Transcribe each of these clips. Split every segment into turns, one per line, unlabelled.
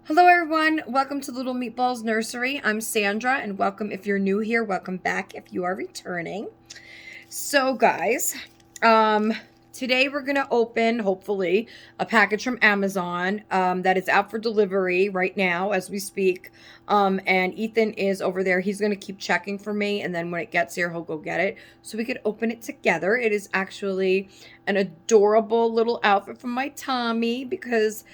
Hello everyone, welcome to Little Meatballs Nursery. I'm Sandra and welcome if you're new here, welcome back if you are returning. So guys, today we're gonna open, hopefully, a package from Amazon that is out for delivery right now as we speak. And Ethan is over there. He's gonna keep checking for me, and then when it gets here, he'll go get it so we could open it together. It is actually an adorable little outfit from my Tommy because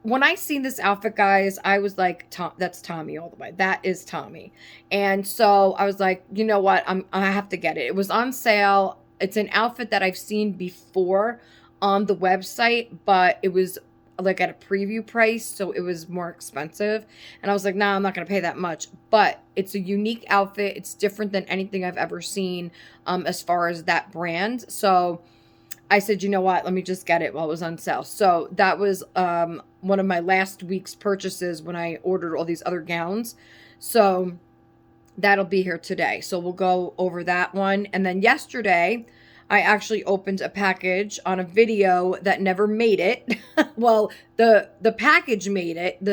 when I seen this outfit, guys, I was like, that's Tommy all the way. That is Tommy. And so I was like, you know what? I have to get it. It was on sale. It's an outfit that I've seen before on the website, but it was like at a preview price, so it was more expensive. And I was like, nah, I'm not going to pay that much. But it's a unique outfit. It's different than anything I've ever seen as far as that brand. So I said, you know what, let me just get it while it was on sale. So that was one of my last week's purchases when I ordered all these other gowns. So that'll be here today. So we'll go over that one. And then yesterday, I actually opened a package on a video that never made it. Well, the package made it.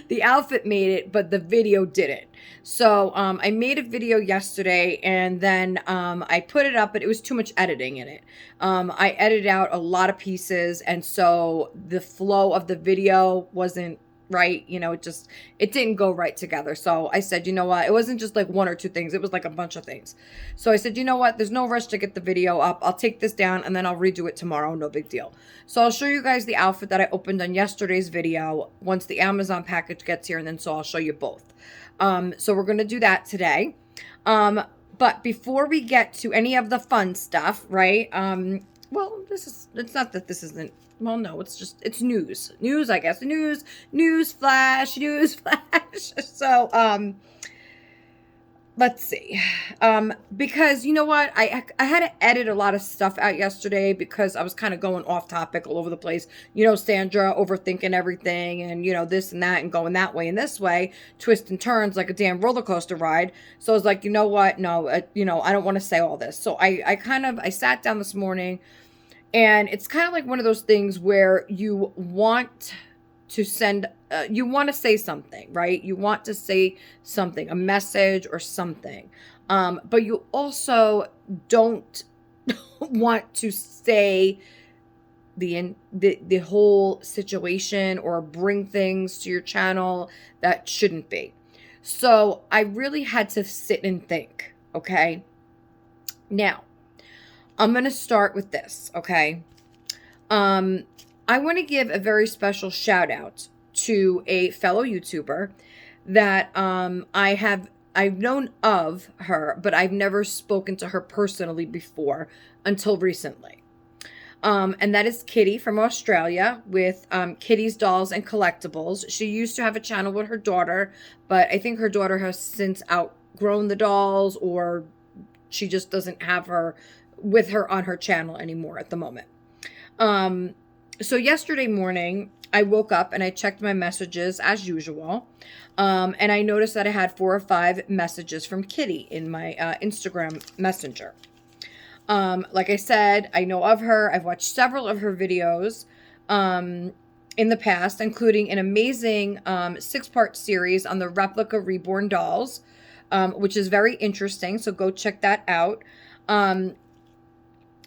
The outfit made it, but the video didn't. So I made a video yesterday and then I put it up, but it was too much editing in it. I edited out a lot of pieces, and so the flow of the video wasn't right. It didn't go right together. So I said, you know what? It wasn't just like one or two things. It was like a bunch of things. So I said, you know what? There's no rush to get the video up. I'll take this down and then I'll redo it tomorrow. No big deal. So I'll show you guys the outfit that I opened on yesterday's video once the Amazon package gets here. And then so I'll show you both. So we're going to do that today. But before we get to any of the fun stuff, right? Well, it's not that this isn't, well, no, it's news. News, I guess. News flash. So, let's see. Because you know what? I had to edit a lot of stuff out yesterday because I was kind of going off topic all over the place. Sandra overthinking everything and, this and that and going that way and this way, twists and turns like a damn roller coaster ride. So I was like, you know what? No, I don't want to say all this. So I sat down this morning. And it's kind of like one of those things where you want to you want to say something, right? You want to say something, a message or something. But you also don't want to say the whole situation or bring things to your channel that shouldn't be. So I really had to sit and think, okay? Now, I'm going to start with this, okay? I want to give a very special shout out to a fellow YouTuber that I've known of her, but I've never spoken to her personally before until recently. And that is Kitty from Australia with Kitty's Dolls and Collectibles. She used to have a channel with her daughter, but I think her daughter has since outgrown the dolls, or she just doesn't have her with her on her channel anymore at the moment. So yesterday morning, I woke up and I checked my messages as usual. And I noticed that I had 4 or 5 messages from Kitty in my Instagram Messenger. Like I said, I know of her. I've watched several of her videos in the past, including an amazing 6-part series on the replica Reborn dolls, which is very interesting. So go check that out.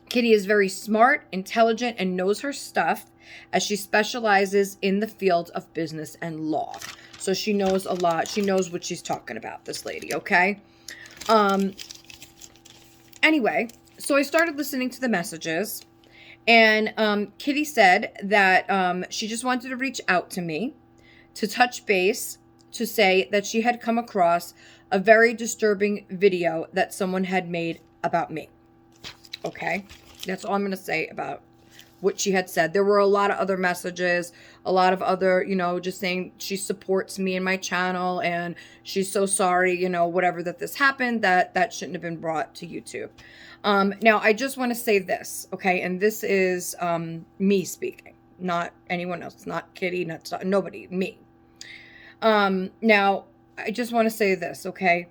Kitty is very smart, intelligent, and knows her stuff as she specializes in the field of business and law. So she knows a lot. She knows what she's talking about, this lady, okay? Anyway, so I started listening to the messages, and Kitty said that she just wanted to reach out to me to touch base, to say that she had come across a very disturbing video that someone had made about me. Okay, that's all I'm going to say about what she had said. There were a lot of other messages, a lot of other, just saying she supports me and my channel and she's so sorry, whatever that this happened, that shouldn't have been brought to YouTube. Now, I just want to say this, okay, and this is me speaking, not anyone else, not Kitty, not nobody, me. Now, I just want to say this, okay,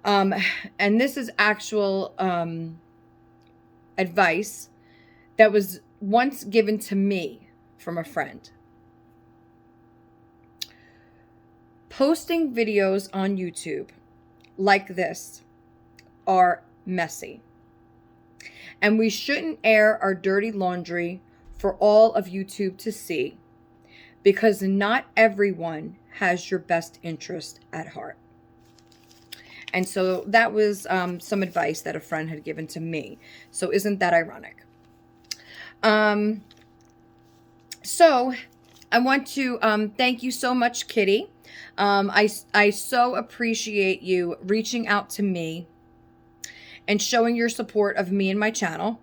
and this is actual advice that was once given to me from a friend. Posting videos on YouTube like this are messy. And we shouldn't air our dirty laundry for all of YouTube to see, because not everyone has your best interest at heart. And so that was some advice that a friend had given to me. So isn't that ironic? So I want to thank you so much, Kitty. I so appreciate you reaching out to me and showing your support of me and my channel.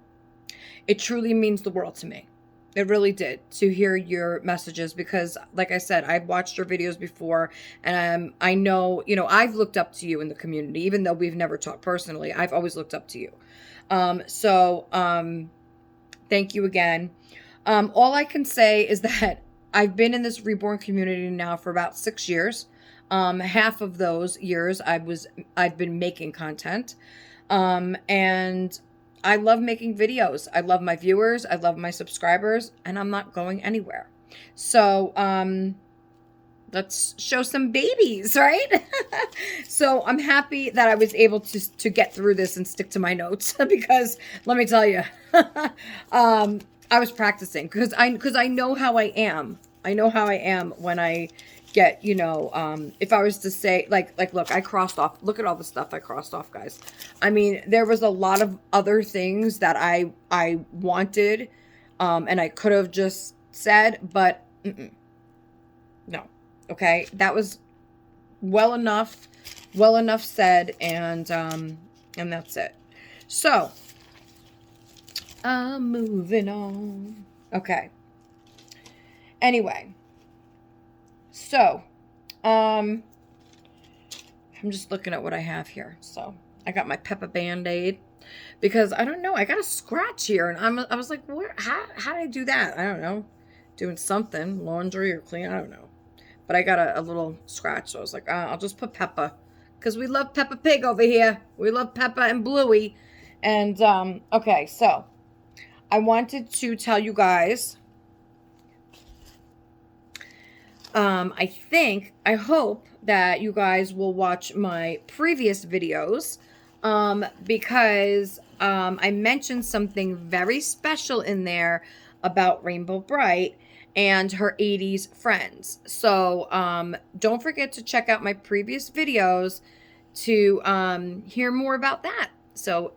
It truly means the world to me. It really did, to hear your messages, because like I said, I've watched your videos before, and I know, I've looked up to you in the community, even though we've never talked personally. I've always looked up to you. Thank you again. All I can say is that I've been in this Reborn community now for about 6 years. Half of those years I've been making content. And I love making videos. I love my viewers. I love my subscribers, and I'm not going anywhere. So, let's show some babies, right? So I'm happy that I was able to get through this and stick to my notes, because let me tell you, I was practicing because I know how I am. I know how I am when I get, if I was to say, like, look, I crossed off, look at all the stuff I crossed off, guys. I mean, there was a lot of other things that I wanted, and I could have just said, but no. Okay. That was well enough said. And that's it. So, moving on. Okay. Anyway. So, I'm just looking at what I have here. So, I got my Peppa Band-Aid, because I don't know, I got a scratch here, and I was like, how did I do that? I don't know. Doing something, laundry or clean, I don't know. But I got a little scratch, so I was like, I'll just put Peppa, because we love Peppa Pig over here. We love Peppa and Bluey. And, okay, so I wanted to tell you guys, I hope that you guys will watch my previous videos, because I mentioned something very special in there about Rainbow Bright and her 80s friends. So don't forget to check out my previous videos to hear more about that. So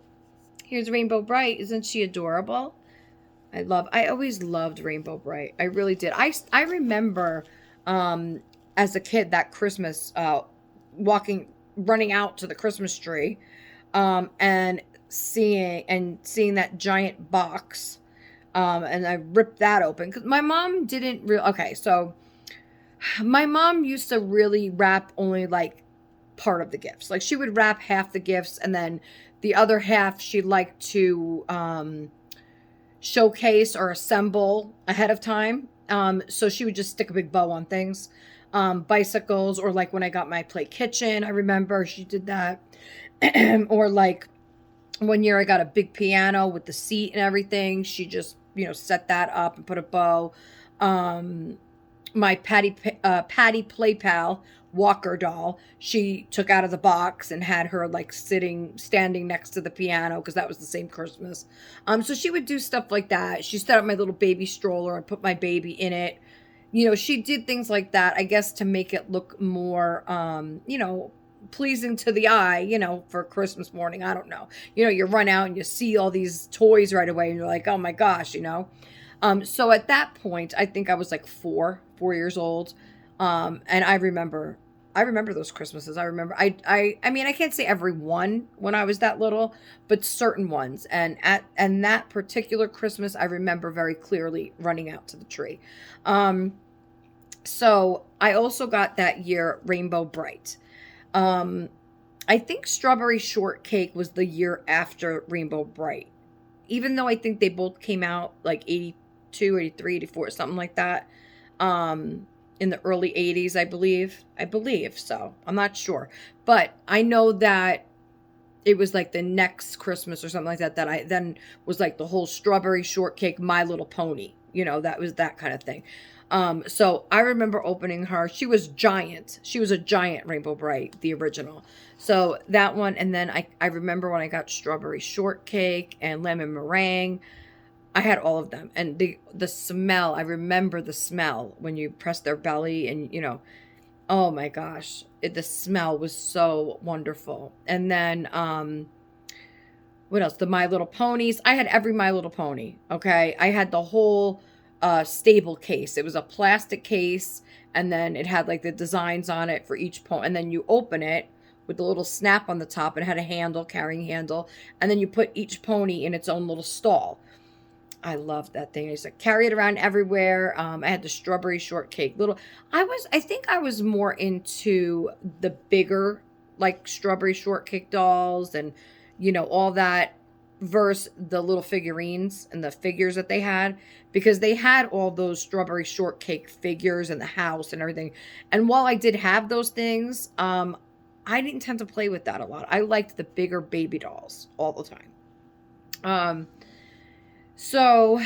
here's Rainbow Bright. Isn't she adorable? I always loved Rainbow Bright. I really did. I remember as a kid that Christmas, running out to the Christmas tree, and seeing that giant box, and I ripped that open, because my mom didn't really, okay, so my mom used to really wrap only like part of the gifts. Like, she would wrap half the gifts, and then the other half she'd like to showcase or assemble ahead of time. So she would just stick a big bow on things, bicycles, or like when I got my play kitchen, I remember she did that. Or like one year I got a big piano with the seat and everything. She just, set that up and put a bow. My Patty Play Pal Walker doll, she took out of the box and had her like standing next to the piano, because that was the same Christmas. So she would do stuff like that. She set up my little baby stroller and put my baby in it. She did things like that, I guess, to make it look more, pleasing to the eye, for Christmas morning. I don't know. You run out and you see all these toys right away, and you're like, oh my gosh, So at that point, I think I was like 4 years old. And I remember those Christmases. I remember, I mean, I can't say every one when I was that little, but certain ones. And that particular Christmas, I remember very clearly running out to the tree. So I also got that year Rainbow Bright. I think Strawberry Shortcake was the year after Rainbow Bright, even though I think they both came out like 82, 83, 84, something like that. In the early 80s, I believe so. I'm not sure, but I know that it was like the next Christmas or something like that, that I then was like the whole Strawberry Shortcake, My Little Pony, that was that kind of thing. So I remember opening her. She was giant. She was a giant Rainbow Bright, the original. So that one, and then I remember when I got strawberry shortcake and lemon meringue. I had all of them, and the smell. I remember the smell when you press their belly, and oh my gosh, the smell was so wonderful. And then what else? The My Little Ponies. I had every My Little Pony. Okay, I had the whole stable case. It was a plastic case, and then it had like the designs on it for each pony, and then you open it with the little snap on the top, and it had a handle, carrying handle, and then you put each pony in its own little stall. I loved that thing. I used to carry it around everywhere. I had the strawberry shortcake. I think I was more into the bigger, like strawberry shortcake dolls and, all that versus the little figurines and the figures that they had, because they had all those strawberry shortcake figures in the house and everything. And while I did have those things, I didn't tend to play with that a lot. I liked the bigger baby dolls all the time. So,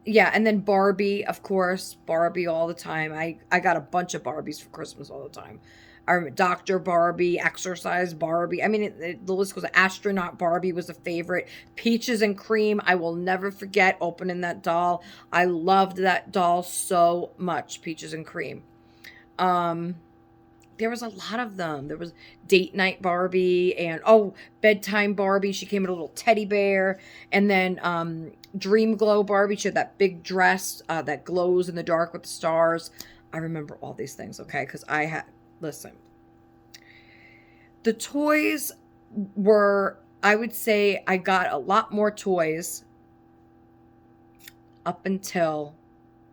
yeah, and then Barbie, of course, Barbie all the time. I got a bunch of Barbies for Christmas all the time. I remember Dr. Barbie, Exercise Barbie. I mean, the list goes. Astronaut Barbie was a favorite. Peaches and Cream. I will never forget opening that doll. I loved that doll so much, Peaches and Cream. There was a lot of them. There was Date Night Barbie and Bedtime Barbie. She came in a little teddy bear. And then Dream Glow Barbie. She had that big dress that glows in the dark with the stars. I remember all these things, okay? Because listen. The toys were, I would say I got a lot more toys up until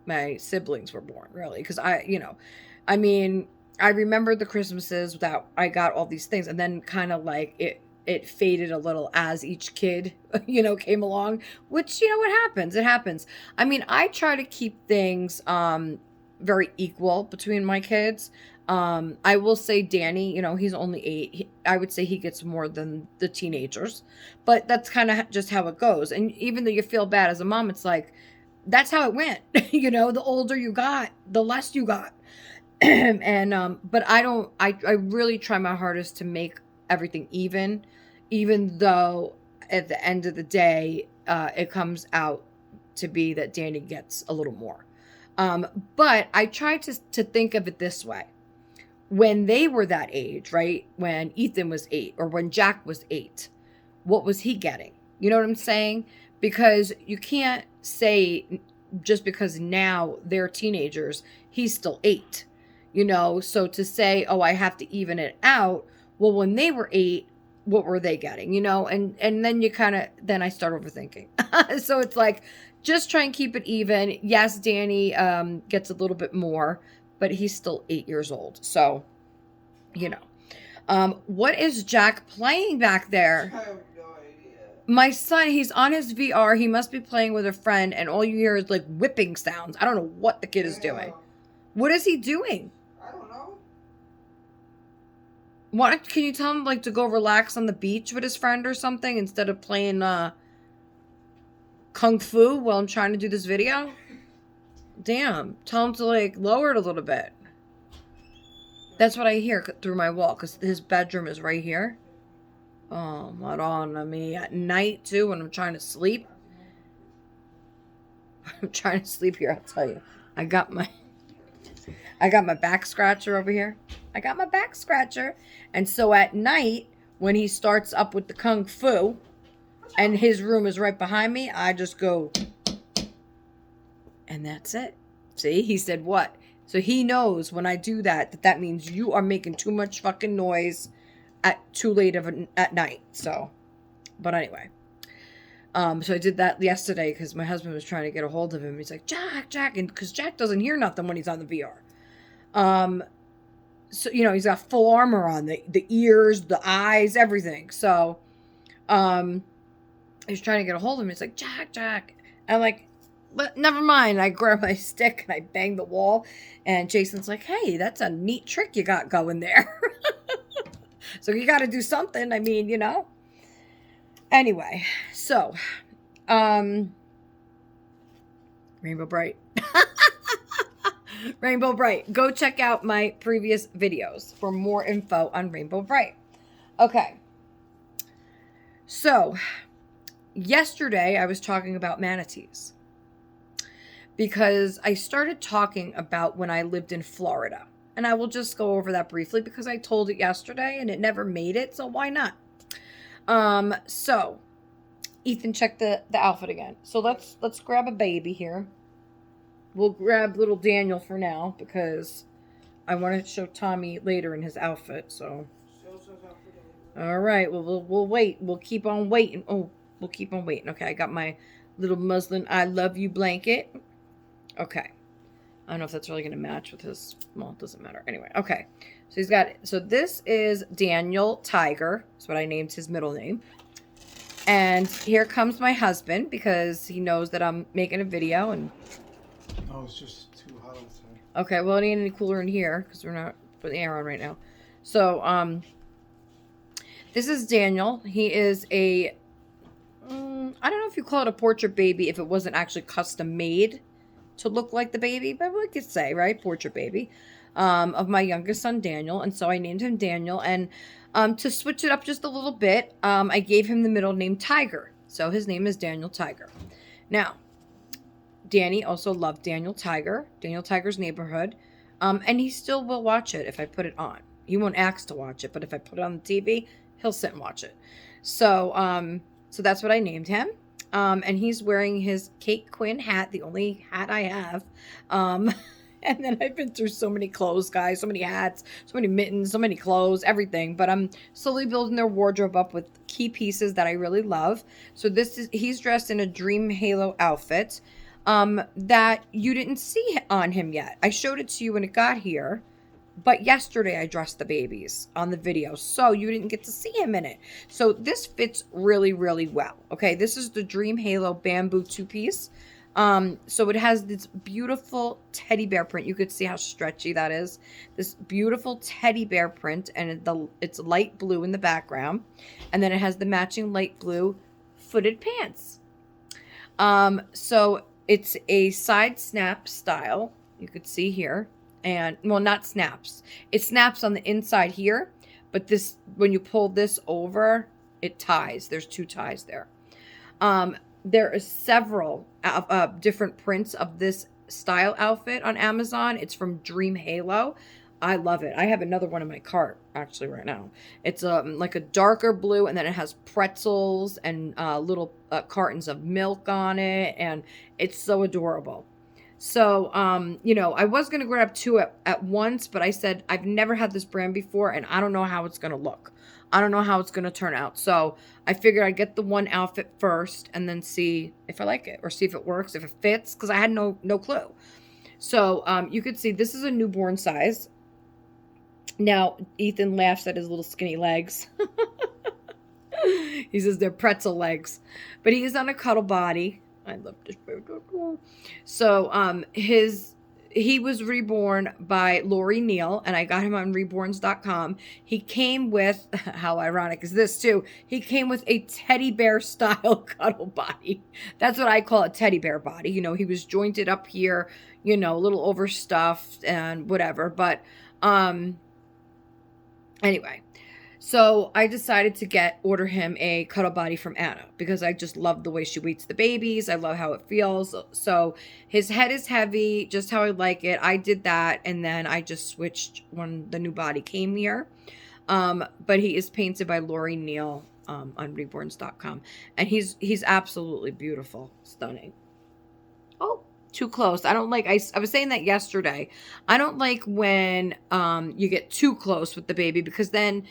my siblings were born, really. Because I mean, I remember the Christmases that I got all these things, and then kind of like it faded a little as each kid, came along, which, what happens? It happens. I mean, I try to keep things very equal between my kids. I will say Danny, he's only 8. I would say he gets more than the teenagers, but that's kind of just how it goes. And even though you feel bad as a mom, it's like, that's how it went. The older you got, the less you got. And but I really try my hardest to make everything even though at the end of the day it comes out to be that Danny gets a little more. But I try to think of it this way. When they were that age, right? When Ethan was 8 or when Jack was 8, what was he getting? You know what I'm saying? Because you can't say just because now they're teenagers, he's still 8. So to say, I have to even it out. Well, when they were 8, what were they getting? And then then I start overthinking. So it's like, just try and keep it even. Yes, Danny gets a little bit more, but he's still 8 years old. So, what is Jack playing back there?
I have no idea.
My son, he's on his VR. He must be playing with a friend, and all you hear is like whipping sounds. I don't know what the kid is doing. What is he doing?
I don't know.
Can you tell him like to go relax on the beach with his friend or something instead of playing kung fu while I'm trying to do this video? Damn. Tell him to like lower it a little bit. That's what I hear through my wall because his bedroom is right here. Oh, not on me at night too when I'm trying to sleep. I'm trying to sleep here, I'll tell you. I got my back scratcher over here. I got my back scratcher. And so at night, when he starts up with the kung fu, and his room is right behind me, I just go, and that's it. See, he said what? So he knows when I do that means you are making too much fucking noise at too late at night. So, but anyway. So I did that yesterday because my husband was trying to get a hold of him. He's like, Jack, and because Jack doesn't hear nothing when he's on the VR. So, he's got full armor on, the ears, the eyes, everything. So, he was trying to get a hold of him. He's like, Jack. And I'm like, but never mind. I grab my stick and I bang the wall. And Jason's like, hey, that's a neat trick you got going there. So you got to do something. I mean, Anyway, so, Rainbow Bright. Rainbow Bright. Go check out my previous videos for more info on Rainbow Bright. Okay. So, yesterday I was talking about manatees because I started talking about when I lived in Florida. And I will just go over that briefly because I told it yesterday and it never made it, so why not? So Ethan, check the outfit again. So let's grab a baby here. We'll grab little Daniel for now because I want to show Tommy later in his outfit. So, all right. Well, we'll wait. We'll keep on waiting. Oh, we'll keep on waiting. Okay, I got my little muslin "I love you" blanket. Okay. I don't know if that's really going to match with his. Well, it doesn't matter. Anyway, okay. So he's got it. So this is Daniel Tiger. That's what I named his middle name. And here comes my husband because he knows that I'm making a video and.
Oh, it's just too hot outside.
Okay, well, it ain't any cooler in here because we're not putting the air on right now. So, this is Daniel. He is a, I don't know if you call it a portrait baby if it wasn't actually custom made to look like the baby, but we could say, right, portrait baby, of my youngest son, Daniel. And so I named him Daniel. And to switch it up just a little bit, I gave him the middle name Tiger. So his name is Daniel Tiger. Now, Danny also loved Daniel Tiger, Daniel Tiger's Neighborhood, and he still will watch it if I put it on. He won't ask to watch it, but if I put it on the TV, he'll sit and watch it. So, so that's what I named him. And he's wearing his Kate Quinn hat, the only hat I have. And then I've been through so many clothes, guys, so many hats, so many mittens, so many clothes, everything. But I'm slowly building their wardrobe up with key pieces that I really love. So he's dressed in a Dream Halo outfit. That you didn't see on him yet. I showed it to you when it got here, but yesterday I dressed the babies on the video, so you didn't get to see him in it. So this fits really, really well. Okay, this is the Dream Halo bamboo two-piece. So it has this beautiful teddy bear print. You could see how stretchy that is. This beautiful teddy bear print, and it's light blue in the background, and then it has the matching light blue footed pants. So it's a side snap style, you could see here, and, well, not snaps. It snaps on the inside here, but this, when you pull this over, it ties. There's two ties there. There are several different prints of this style outfit on Amazon. It's from Dream Halo. I love it. I have another one in my cart, actually, right now. It's like a darker blue, and then it has pretzels and little cartons of milk on it, and it's so adorable. So, you know, I was going to grab two at once, but I said I've never had this brand before, and I don't know how it's going to look. I don't know how it's going to turn out. So I figured I'd get the one outfit first and then see if I like it or see if it works, if it fits, because I had no clue. So you could see this is a newborn size. Now, Ethan laughs at his little skinny legs. He says they're pretzel legs. But he is on a cuddle body. I love this bird. So he was reborn by Lori Neal, and I got him on reborns.com. He came with, how ironic is this too, he came with a teddy bear style cuddle body. That's what I call a teddy bear body. You know, he was jointed up here, you know, a little overstuffed and whatever. But anyway, so I decided to order him a cuddle body from Anna because I just love the way she weights the babies. I love how it feels. So his head is heavy, just how I like it. I did that, and then I just switched when the new body came here. But he is painted by Lori Neal on reborns.com, and he's absolutely beautiful, stunning. Oh, too close. I don't like, I was saying that yesterday. I don't like when you get too close with the baby because then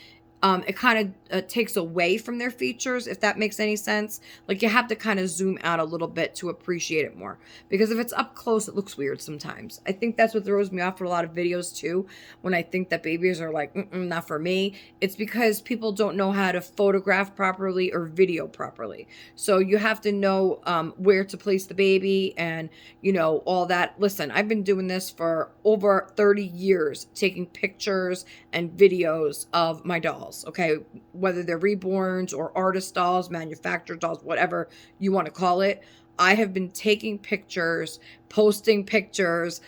it kind of takes away from their features, if that makes any sense. Like, you have to kind of zoom out a little bit to appreciate it more. Because if it's up close, it looks weird sometimes. I think that's what throws me off for a lot of videos, too. When I think that babies are like, not for me. It's because people don't know how to photograph properly or video properly. So you have to know where to place the baby and, you know, all that. Listen, I've been doing this for over 30 years, taking pictures and videos of my dolls. Okay, whether they're reborns or artist dolls, manufactured dolls, whatever you want to call it. I have been taking pictures, posting pictures,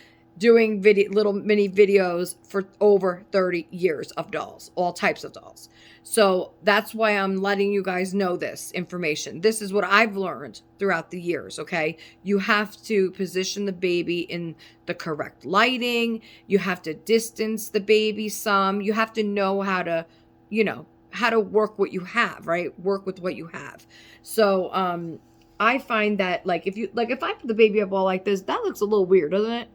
doing little mini videos for over 30 years of dolls, all types of dolls. So that's why I'm letting you guys know this information. This is what I've learned throughout the years, okay? You have to position the baby in the correct lighting. You have to distance the baby some. You have to know how to, how to work what you have, right? Work with what you have. So, I find that if I put the baby up all like this, that looks a little weird, doesn't it?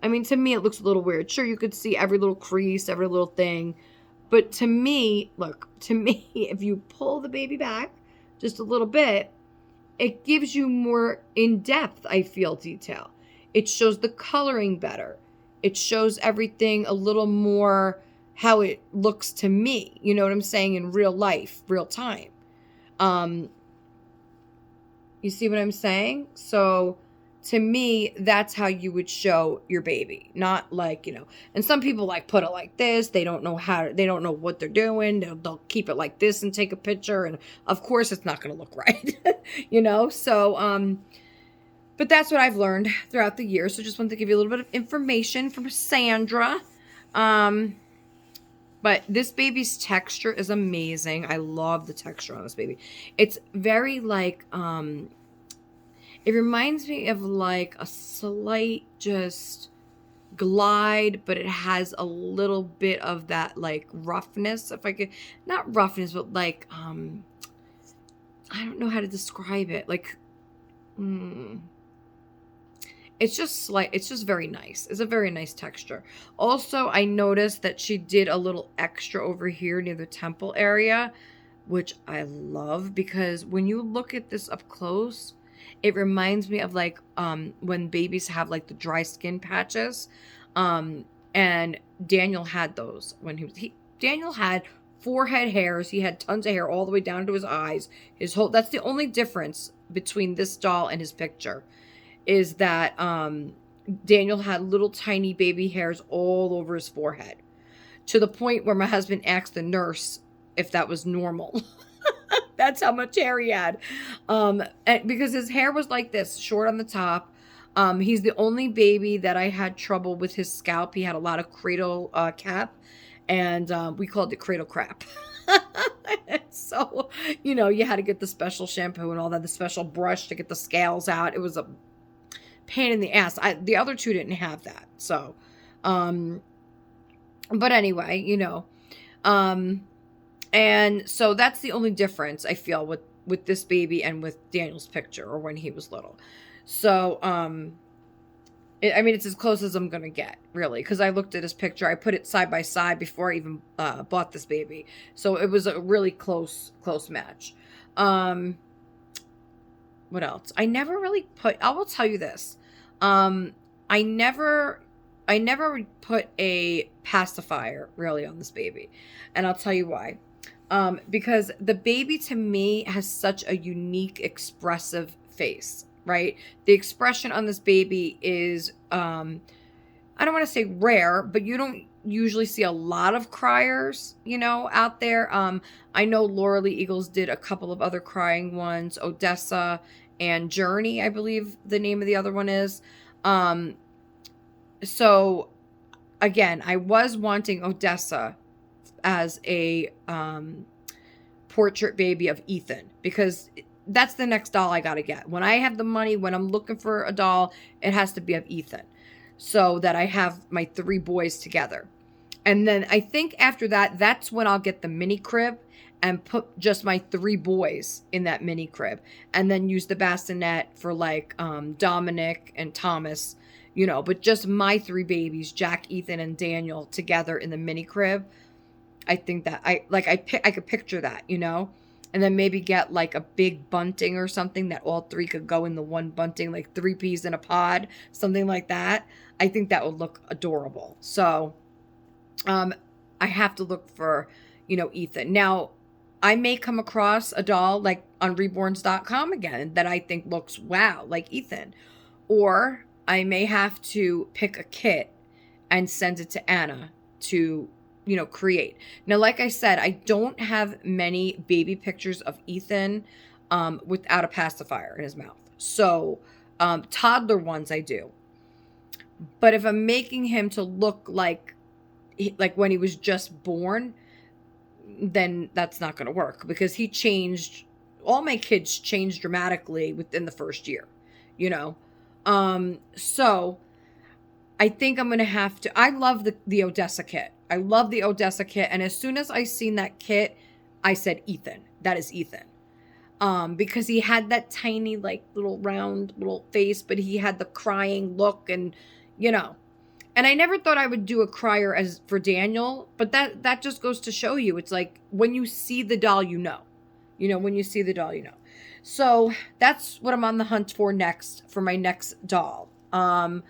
I mean, to me, it looks a little weird. Sure, you could see every little crease, every little thing. But to me, if you pull the baby back just a little bit, it gives you more in-depth, I feel, detail. It shows the coloring better. It shows everything a little more how it looks to me. You know what I'm saying? In real life, real time. You see what I'm saying? So to me, that's how you would show your baby, not and some people put it like this. They don't know they don't know what they're doing. They'll keep it like this and take a picture. And of course it's not going to look right, So, but that's what I've learned throughout the years. So just wanted to give you a little bit of information from Sandra. But this baby's texture is amazing. I love the texture on this baby. It's very it reminds me of a slight just glide, but it has a little bit of that roughness. If I could, not roughness, but I don't know how to describe it. It's just very nice. It's a very nice texture. Also, I noticed that she did a little extra over here near the temple area, which I love because when you look at this up close, it reminds me of when babies have the dry skin patches. And Daniel had those when Daniel had forehead hairs. He had tons of hair all the way down to his eyes. That's the only difference between this doll and his picture, is that Daniel had little tiny baby hairs all over his forehead, to the point where my husband asked the nurse if that was normal. That's how much hair he had. And because his hair was like this, short on the top. He's the only baby that I had trouble with his scalp. He had a lot of cradle cap, and we called it cradle crap. So, you had to get the special shampoo and all that, the special brush to get the scales out. It was a pain in the ass. The other two didn't have that. So, but anyway, and so that's the only difference I feel with this baby and with Daniel's picture, or when he was little. So, it's as close as I'm going to get, really, because I looked at his picture. I put it side by side before I even bought this baby. So it was a really close match. What else? I never really I will tell you this. I never put a pacifier really on this baby. And I'll tell you why. Because the baby to me has such a unique, expressive face, right? The expression on this baby is, I don't want to say rare, but you don't usually see a lot of criers, out there. I know Laura Lee Eagles did a couple of other crying ones, Odessa and Journey, I believe the name of the other one is. So again, I was wanting Odessa as a portrait baby of Ethan, because that's the next doll I gotta get. When I have the money, when I'm looking for a doll, it has to be of Ethan, so that I have my 3 boys together. And then I think after that, that's when I'll get the mini crib and put just my 3 boys in that mini crib, and then use the bassinet for Dominic and Thomas, but just my 3 babies, Jack, Ethan, and Daniel, together in the mini crib. I think that I could picture that, and then maybe get a big bunting or something that all 3 could go in the one bunting, 3 peas in a pod, something like that. I think that would look adorable. So, I have to look for, Ethan. Now, I may come across a doll on reborns.com again that I think looks wow, like Ethan, or I may have to pick a kit and send it to Anna to create. Now, like I said, I don't have many baby pictures of Ethan without a pacifier in his mouth. So, toddler ones I do. But if I'm making him to look like when he was just born, then that's not going to work, because he changed. All my kids changed dramatically within the first year, you know. So I think I'm going to have to. I love the Odessa kit. I love the Odessa kit. And as soon as I seen that kit, I said, Ethan, that is Ethan. Because he had that tiny, like, little round little face, but he had the crying look, and, you know. And I never thought I would do a crier as for Daniel, but that just goes to show you. It's like, when you see the doll, you know. You know, when you see the doll, you know. So that's what I'm on the hunt for next, for my next doll. But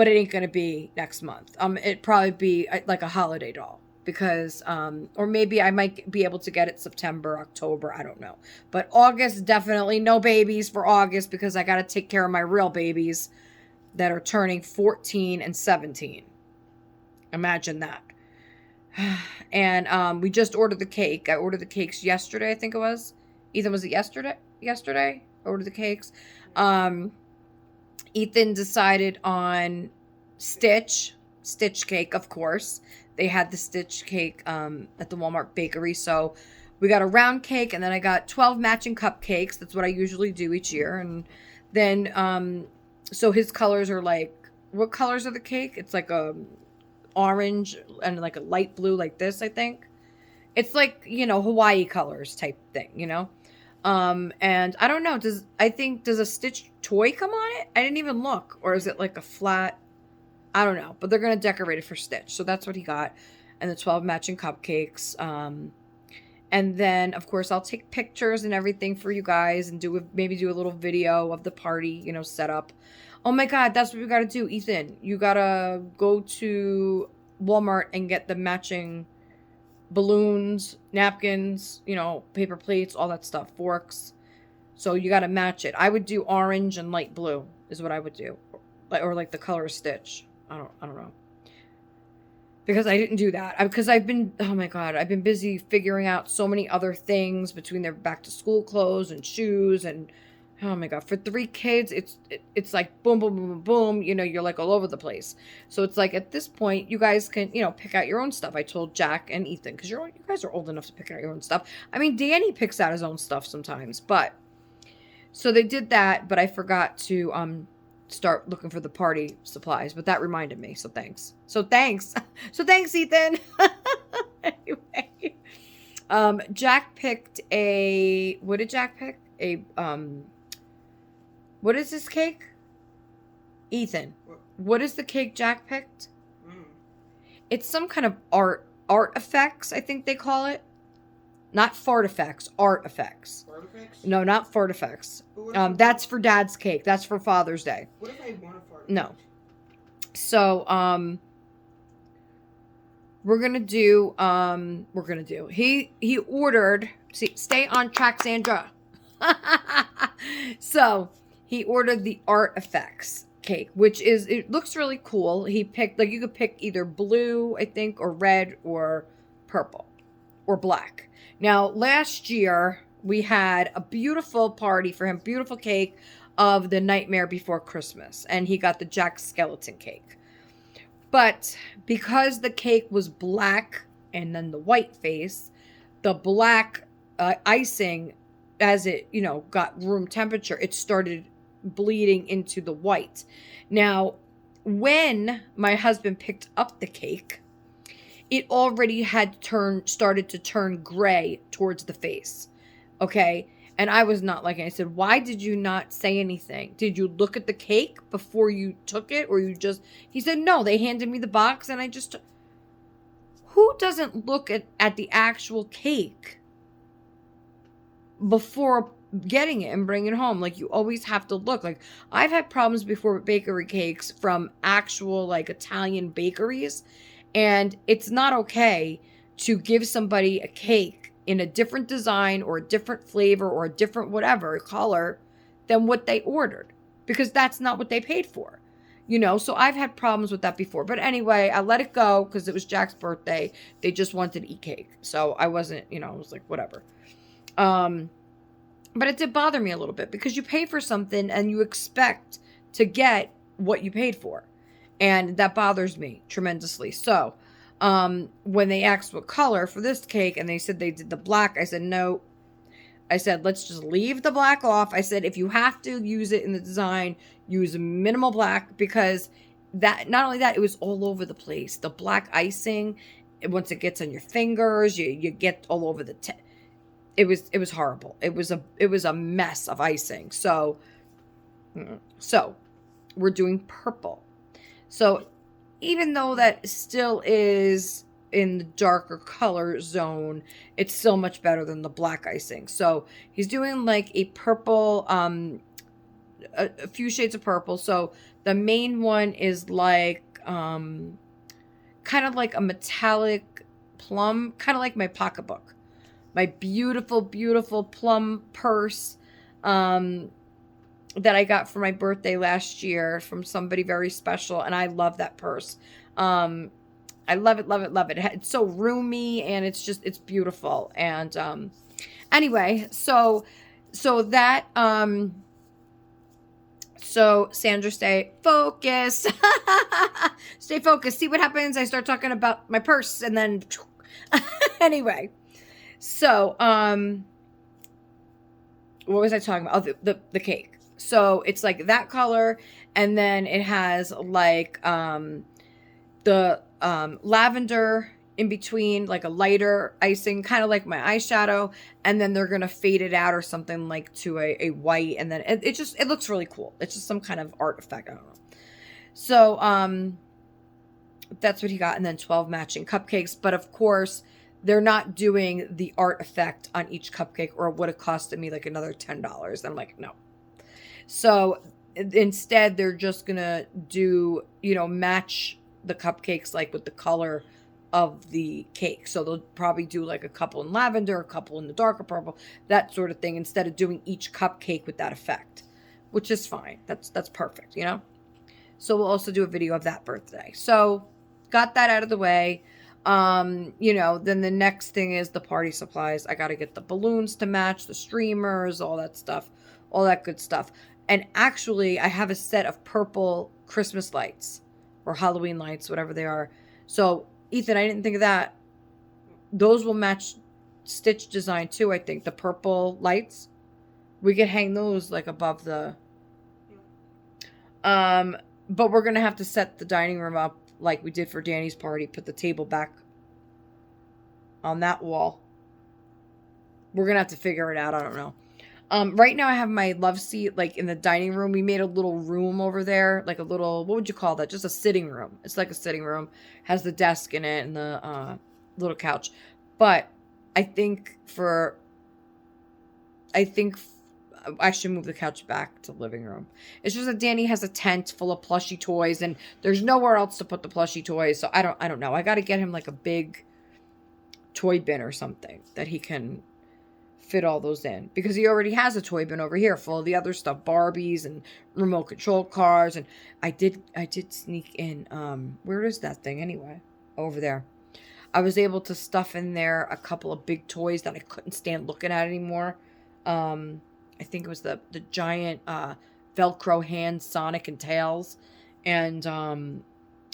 it ain't going to be next month. It'd probably be like a holiday doll, because, or maybe I might be able to get it September, October. I don't know. But August, definitely no babies for August, because I got to take care of my real babies that are turning 14 and 17. Imagine that. And we just ordered the cake. I ordered the cakes yesterday, I think it was. Ethan, was it yesterday? Yesterday? I ordered the cakes. Ethan decided on Stitch cake, of course. They had the Stitch cake at the Walmart bakery. So we got a round cake, and then I got 12 matching cupcakes. That's what I usually do each year. And then, so his colors are like, what colors are the cake? It's like a orange and like a light blue, like this, I think. It's like, you know, Hawaii colors type thing, you know? And I don't know, does a Stitch toy come on it? I didn't even look. Or is it like a flat? I don't know, but they're going to decorate it for Stitch. So that's what he got. And the 12 matching cupcakes. And then, of course, I'll take pictures and everything for you guys, and maybe do a little video of the party, you know, set up. Oh my God, that's what we got to do, Ethan. You got to go to Walmart and get the matching balloons, napkins, you know, paper plates, all that stuff, forks. So you got to match it. I would do orange and light blue is what I would do. Or like the color of Stitch. I don't know. Because I didn't do that. Because I've been busy figuring out so many other things between their back to school clothes and shoes, and oh my God, for 3 kids, it's like boom, boom, boom, boom, boom. You know, you're like all over the place. So it's like, at this point, you guys can, you know, pick out your own stuff. I told Jack and Ethan, because you guys are old enough to pick out your own stuff. I mean, Danny picks out his own stuff sometimes, but so they did that, but I forgot to start looking for the party supplies, but that reminded me. So thanks, Ethan. Anyway, Jack picked what did Jack pick? What is this cake? Ethan, what is the cake Jack picked? It's some kind of art effects, I think they call it. Not fart effects, art effects.
Fart effects?
No, not fart effects. That's for Dad's cake. That's for Father's Day.
What if I want a fart?
No. So, we're gonna do. He ordered. See, stay on track, Sandra. So he ordered the art effects cake, which it looks really cool. He picked, like, you could pick either blue, I think, or red, or purple, or black. Now, last year, we had a beautiful party for him, beautiful cake of the Nightmare Before Christmas, and he got the Jack Skeleton cake. But because the cake was black and then the white face, the black icing, as it, you know, got room temperature, it started bleeding into the white. Now, when my husband picked up the cake, it already had started to turn gray towards the face. Okay? And I was not liking it. I said, why did you not say anything? Did you look at the cake before you took it? Or he said, no, they handed me the box and I just, who doesn't look at the actual cake before getting it and bringing it home? Like, you always have to look. Like, I've had problems before with bakery cakes from actual, like, Italian bakeries. And it's not okay to give somebody a cake in a different design or a different flavor or a different whatever color than what they ordered, because that's not what they paid for, you know. So I've had problems with that before, but anyway, I let it go because it was Jack's birthday. They just wanted to eat cake, so I wasn't, you know, I was like, whatever. But it did bother me a little bit, because you pay for something and you expect to get what you paid for. And that bothers me tremendously. So, when they asked what color for this cake and they said they did the black, I said, no. I said, let's just leave the black off. I said, if you have to use it in the design, use minimal black, because that, not only that, it was all over the place. The black icing, once it gets on your fingers, you get all over the it was horrible. It was a mess of icing. So we're doing purple. So even though that still is in the darker color zone, it's still much better than the black icing. So he's doing like a purple, a few shades of purple. So the main one is like kind of like a metallic plum, kind of like my pocketbook, my beautiful, beautiful plum purse that I got for my birthday last year from somebody very special, and I love that purse. I love it, love it, love it. It's so roomy, and it's beautiful. And anyway, so that so Sandra, stay focused. Stay focused. See what happens. I start talking about my purse, and then anyway. So what was I talking about? Oh, the cake. So it's like that color, and then it has like the lavender in between, like a lighter icing, kind of like my eyeshadow, and then they're gonna fade it out or something like to a white, and then it looks really cool. It's just some kind of art effect. I don't know. So that's what he got, and then 12 matching cupcakes. But of course, they're not doing the art effect on each cupcake, or it would have costed me like another $10. I'm like, no. So instead, they're just gonna do, match the cupcakes like with the color of the cake. So they'll probably do like a couple in lavender, a couple in the darker purple, that sort of thing, instead of doing each cupcake with that effect, which is fine. That's perfect, So we'll also do a video of that birthday. So got that out of the way. Then the next thing is the party supplies. I got to get the balloons to match, the streamers, all that stuff, all that good stuff. And actually, I have a set of purple Christmas lights or Halloween lights, whatever they are. So, Ethan, I didn't think of that. Those will match Stitch design too, I think. The purple lights. We could hang those like above the... But we're going to have to set the dining room up like we did for Danny's party. Put the table back on that wall. We're going to have to figure it out. I don't know. Right now I have my love seat like in the dining room. We made a little room over there, like a little, what would you call that? Just a sitting room. It's like a sitting room. Has the desk in it and the little couch. But I think I should move the couch back to the living room. It's just that Danny has a tent full of plushie toys, and there's nowhere else to put the plushie toys. So I don't know. I got to get him like a big toy bin or something that he can fit all those in, because he already has a toy bin over here full of the other stuff, Barbies and remote control cars. And I did sneak in, where is that thing anyway? Over there. I was able to stuff in there a couple of big toys that I couldn't stand looking at anymore. I think it was the giant Velcro hand Sonic and Tails, and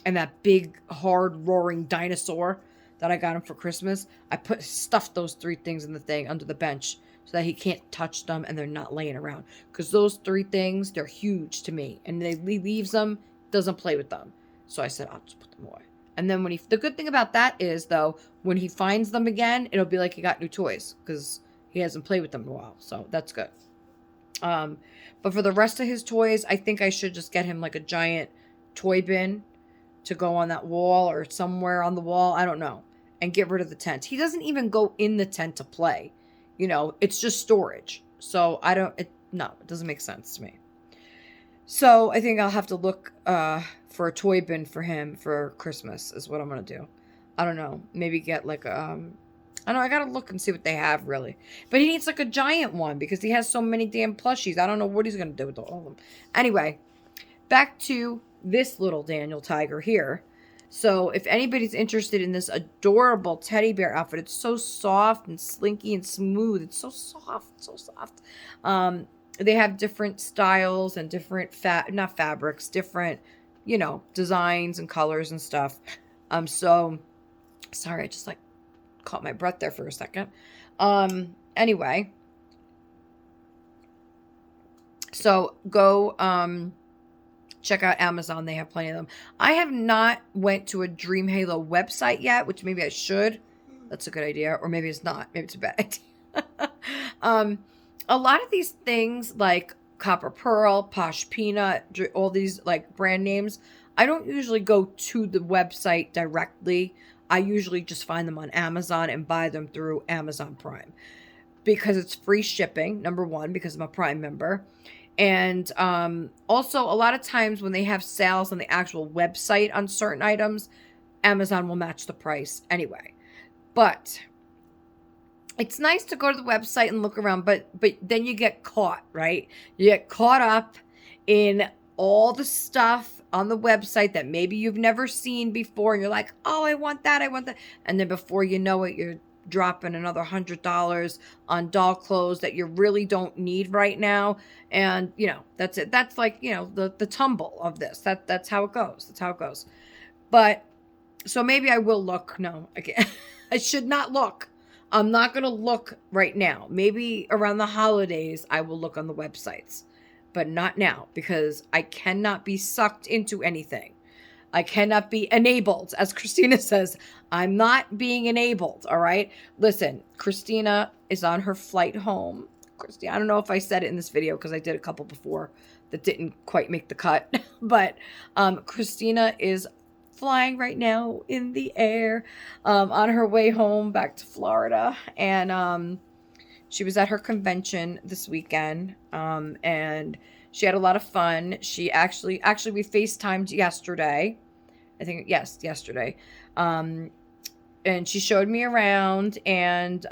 that big hard roaring dinosaur that I got him for Christmas. I stuffed those 3 things in the thing under the bench so that he can't touch them and they're not laying around. Because those 3 things, they're huge to me, and he leaves them, doesn't play with them. So I said, I'll just put them away. And then the good thing about that is, though, when he finds them again, it'll be like he got new toys, because he hasn't played with them in a while. So that's good. But for the rest of his toys, I think I should just get him like a giant toy bin to go on that wall or somewhere on the wall. I don't know. And get rid of the tent. He doesn't even go in the tent to play. It's just storage. So it doesn't make sense to me. So I think I'll have to look for a toy bin for him for Christmas is what I'm going to do. I don't know. Maybe get like I don't know. I got to look and see what they have, really. But he needs like a giant one because he has so many damn plushies. I don't know what he's going to do with all of them. Anyway, back to this little Daniel Tiger here. So if anybody's interested in this adorable teddy bear outfit, it's so soft and slinky and smooth. It's so soft, so soft. they have different styles and different not fabrics, different, designs and colors and stuff. So sorry, I just like caught my breath there for a second. Anyway, so go check out Amazon. They have plenty of them. I have not went to a Dream Halo website yet, which maybe I should. That's a good idea. Or maybe it's not. Maybe it's a bad idea. A lot of these things like Copper Pearl, Posh Peanut, all these like brand names, I don't usually go to the website directly. I usually just find them on Amazon and buy them through Amazon Prime because it's free shipping, number one, because I'm a Prime member. And also, a lot of times when they have sales on the actual website on certain items, Amazon will match the price anyway. But it's nice to go to the website and look around, but then you get caught, right? You get caught up in all the stuff on the website that maybe you've never seen before, and you're like, oh, I want that. And then before you know it, you're dropping another $100 on doll clothes that you really don't need right now. And, that's it. That's like, the tumble of this. That's how it goes. But, so maybe I will look. No, again, I should not look. I'm not going to look right now. Maybe around the holidays, I will look on the websites, but not now because I cannot be sucked into anything. I cannot be enabled. As Christina says, I'm not being enabled. All right. Listen, Christina is on her flight home. Christina, I don't know if I said it in this video because I did a couple before that didn't quite make the cut, but Christina is flying right now in the air on her way home back to Florida. And she was at her convention this weekend and she had a lot of fun. She actually we FaceTimed yesterday. I think, yes, yesterday. And she showed me around and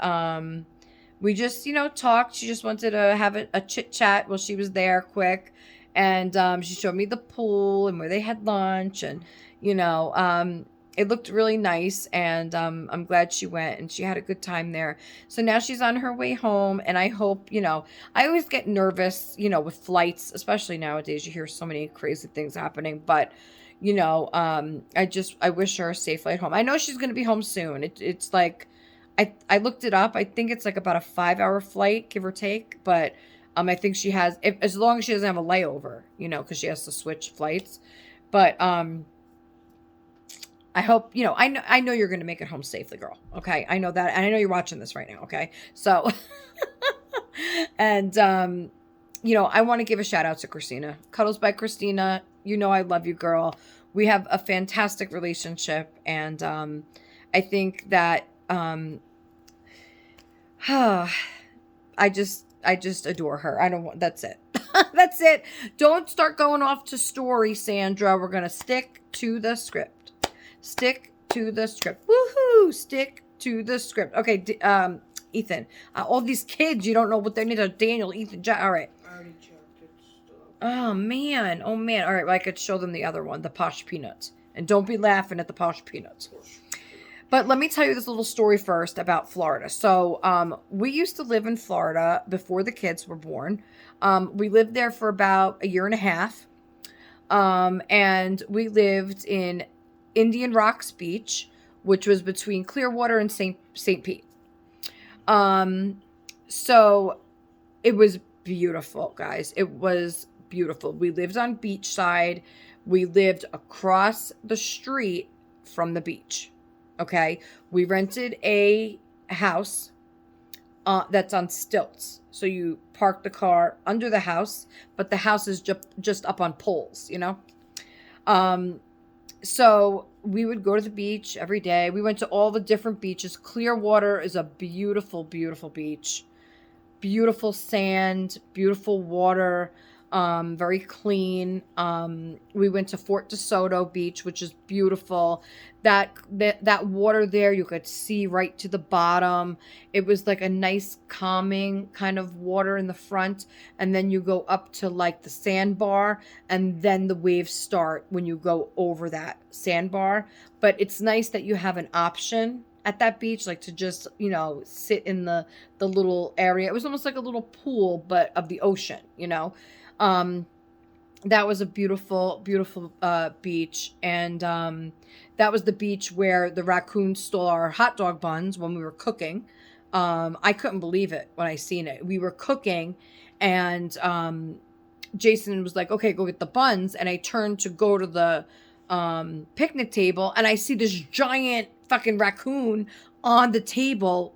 we just, talked. She just wanted to have a chit chat while she was there quick. And she showed me the pool and where they had lunch and, it looked really nice, and I'm glad she went, and she had a good time there. So now she's on her way home, and I hope, I always get nervous, with flights, especially nowadays. You hear so many crazy things happening, but, I wish her a safe flight home. I know she's going to be home soon. It's like, I looked it up. I think it's like about a 5-hour flight, give or take, but I think she has, as long as she doesn't have a layover, because she has to switch flights. But, I hope, I know you're going to make it home safely, girl. Okay. I know that. And I know you're watching this right now. Okay. So, and, I want to give a shout out to Christina. Cuddles by Christina. I love you, girl. We have a fantastic relationship. And, I think that, I just adore her. That's it. That's it. Don't start going off to story, Sandra. We're going to stick to the script. Stick to the script. Woohoo! Stick to the script. Okay, Ethan. All these kids, you don't know what they need. Daniel, Ethan, all right.
I already checked. It's still up.
Oh, man. All right, well, I could show them the other one, the Posh Peanuts. And don't be laughing at the Posh Peanuts. But let me tell you this little story first about Florida. So, we used to live in Florida before the kids were born. We lived there for about a year and a half. And we lived in Indian Rocks Beach, which was between Clearwater and St. Pete. So it was beautiful, guys. It was beautiful. We lived on beachside. We lived across the street from the beach. Okay. We rented a house that's on stilts. So you park the car under the house, but the house is just up on poles, So we would go to the beach every day. We went to all the different beaches. Clearwater is a beautiful, beautiful beach. Beautiful sand, beautiful water, very clean. We went to Fort DeSoto Beach, which is beautiful. That water there, you could see right to the bottom. It was like a nice calming kind of water in the front. And then you go up to like the sandbar, and then the waves start when you go over that sandbar. But it's nice that you have an option at that beach, like to just, sit in the little area. It was almost like a little pool, but of the ocean, That was a beautiful, beautiful beach. And that was the beach where the raccoon stole our hot dog buns when we were cooking. I couldn't believe it when I seen it. We were cooking and Jason was like, okay, go get the buns. And I turned to go to the picnic table and I see this giant fucking raccoon on the table,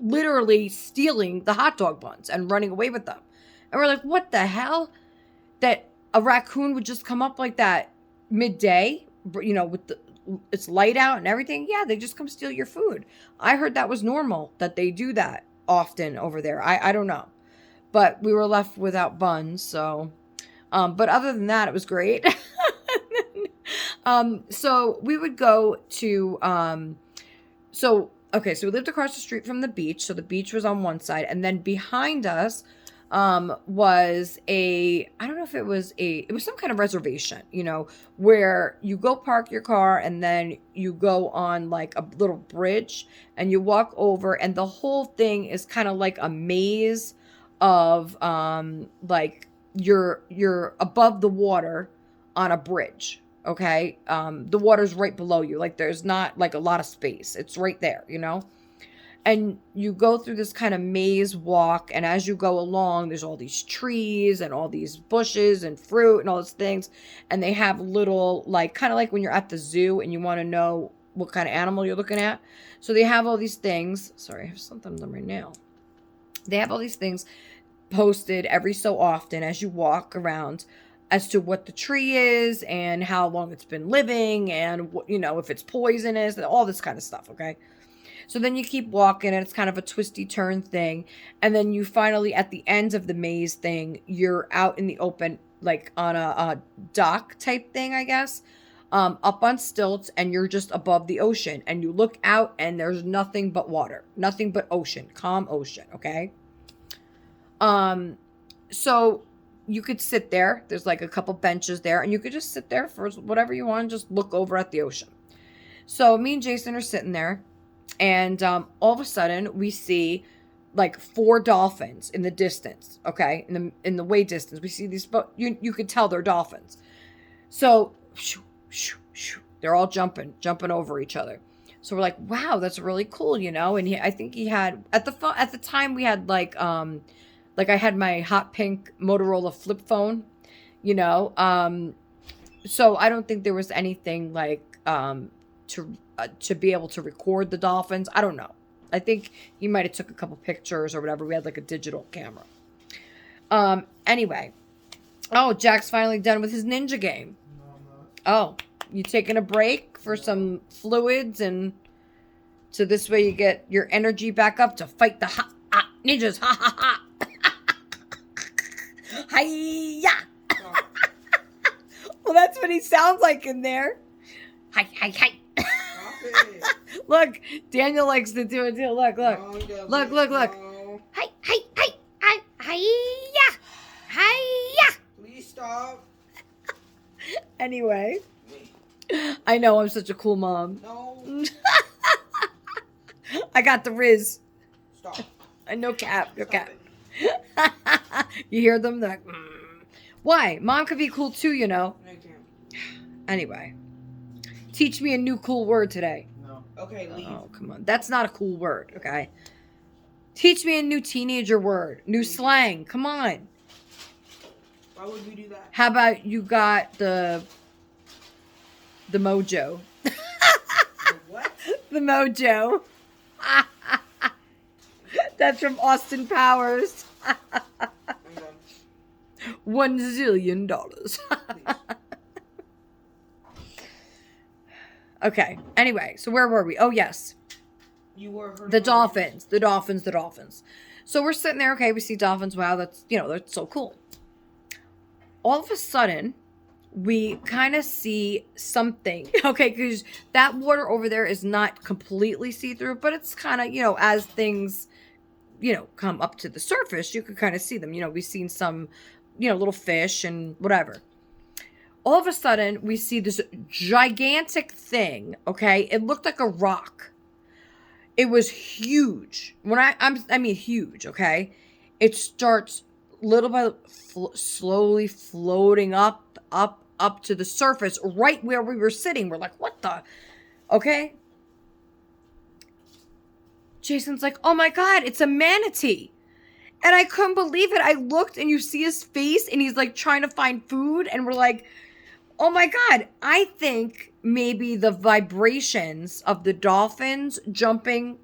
literally stealing the hot dog buns and running away with them. And we're like, what the hell? That a raccoon would just come up like that midday, with it's light out and everything. Yeah, they just come steal your food. I heard that was normal, that they do that often over there. I don't know. But we were left without buns, so. But other than that, it was great. So we would go to, so we lived across the street from the beach. So the beach was on one side. And then behind us was I don't know if it was some kind of reservation, where you go park your car and then you go on like a little bridge and you walk over, and the whole thing is kind of like a maze of like you're above the water on a bridge. Okay. The water's right below you. Like there's not like a lot of space. It's right there, And you go through this kind of maze walk, and as you go along, there's all these trees and all these bushes and fruit and all those things. And they have little, like, kind of like when you're at the zoo and you want to know what kind of animal you're looking at. So they have all these things. Sorry, I have something on them right now. They have all these things posted every so often as you walk around as to what the tree is and how long it's been living and, if it's poisonous and all this kind of stuff, okay? So then you keep walking, and it's kind of a twisty turn thing. And then you finally, at the end of the maze thing, you're out in the open, like on a dock type thing, I guess, up on stilts, and you're just above the ocean. And you look out, and there's nothing but water, nothing but ocean, calm ocean, okay? So you could sit there. There's like a couple benches there, and you could just sit there for whatever you want, just look over at the ocean. So me and Jason are sitting there. And all of a sudden, we see like 4 dolphins in the distance. Okay, in the way distance, we see these. But you could tell they're dolphins. So shoo, shoo, shoo, they're all jumping over each other. So we're like, wow, that's really cool, And I think he had at the time we had like I had my hot pink Motorola flip phone, So I don't think there was anything like to be able to record the dolphins. I don't know. I think he might have took a couple pictures or whatever. We had like a digital camera. Anyway. Oh, Jack's finally done with his ninja game.
No, I'm not.
Oh, you taking a break for some fluids, and so this way you get your energy back up to fight the ninjas. Ha ha ha. Hi-ya. Well, that's what he sounds like in there. Hi, hi, hi. Look, Daniel likes to do it too. Look. Look.
No.
Hi, hi, hi, hi, hi-ya. Hi-ya.
Please stop.
Anyway. I know, I'm such a cool mom.
No.
I got the Riz.
Stop.
No cap.
Stop
Cap.
it.
You hear them? They're like, Why? Mom could be cool too,
No, you can't.
Anyway. Teach me a new cool word today.
No.
Okay, leave.
Oh, come on. That's not a cool word, okay? Teach me a new teenager word. New slang. Come on.
Why would we do that?
How about you got the mojo?
The what?
The mojo. That's from Austin Powers.
I'm done.
$1 zillion.
Please.
Okay. Anyway, so where were we? Oh, yes.
You were hurting
The
my
dolphins. The dolphins. So we're sitting there. Okay, we see dolphins. Wow, that's so cool. All of a sudden, we kind of see something. Okay, because that water over there is not completely see-through, but it's kind of, as things, come up to the surface, you can kind of see them. We've seen some, little fish and whatever. All of a sudden, we see this gigantic thing, okay? It looked like a rock. It was huge. When I mean huge, okay? It starts little by slowly floating up to the surface right where we were sitting. We're like, what the? Okay? Jason's like, oh my God, it's a manatee. And I couldn't believe it. I looked and you see his face and he's like trying to find food. And we're like, oh my God, I think maybe the vibrations of the dolphins jumping,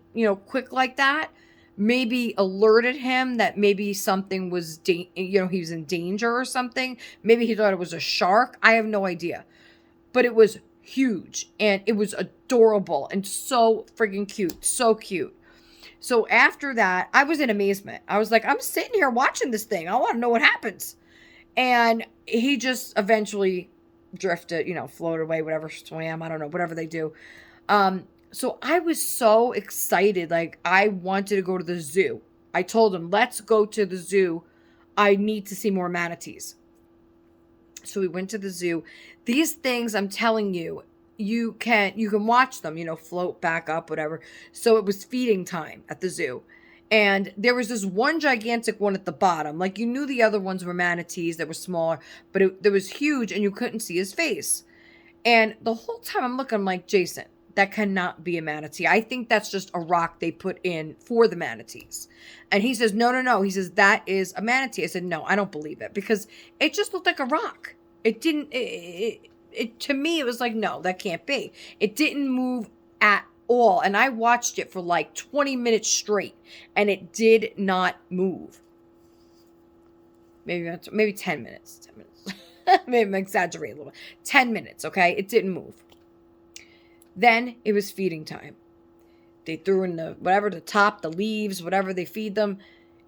quick like that, maybe alerted him that maybe something was, he was in danger or something. Maybe he thought it was a shark. I have no idea. But it was huge and it was adorable and so freaking cute. So cute. So after that, I was in amazement. I was like, I'm sitting here watching this thing. I want to know what happens. And he just eventually drifted, floated away, whatever, swam, I don't know, whatever they do. So I was so excited. Like, I wanted to go to the zoo. I told him, let's go to the zoo. I need to see more manatees. So we went to the zoo. These things, I'm telling you, you can watch them, float back up, whatever. So it was feeding time at the zoo. And there was this one gigantic one at the bottom. Like, you knew the other ones were manatees that were smaller, but it was huge and you couldn't see his face. And the whole time I'm looking, I'm like, Jason, that cannot be a manatee. I think that's just a rock they put in for the manatees. And he says, no. He says, that is a manatee. I said, no, I don't believe it, because it just looked like a rock. It didn't, to me, it was like, no, that can't be. It didn't move at all. And I watched it for like 20 minutes straight and it did not move. Maybe 10 minutes. 10 minutes. Maybe I'm exaggerating a little bit. 10 minutes, okay? It didn't move. Then it was feeding time. They threw in the top, the leaves, whatever they feed them.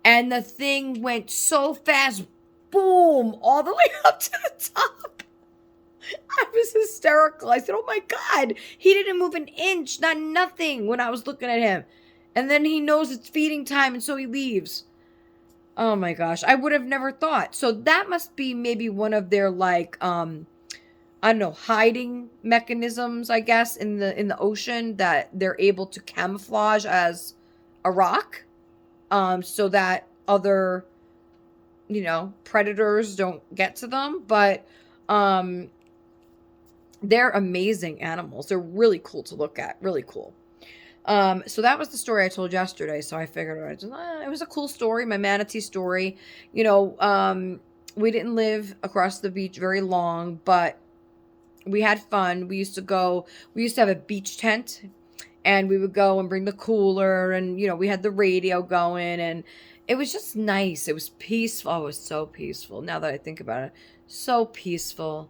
And the thing went so fast, boom, all the way up to the top. I was hysterical. I said, oh my God, he didn't move an inch, not nothing, when I was looking at him. And then he knows it's feeding time, and so he leaves. Oh my gosh, I would have never thought. So that must be maybe one of their, like, I don't know, hiding mechanisms, I guess, in the ocean, that they're able to camouflage as a rock, so that other, predators don't get to them. But they're amazing animals. They're really cool to look at. Really cool. So that was the story I told yesterday. So I figured it was a cool story. My manatee story. We didn't live across the beach very long, but we had fun. We used to have a beach tent, and we would go and bring the cooler, and, we had the radio going, and it was just nice. It was peaceful. Oh, it was so peaceful. Now that I think about it, so peaceful.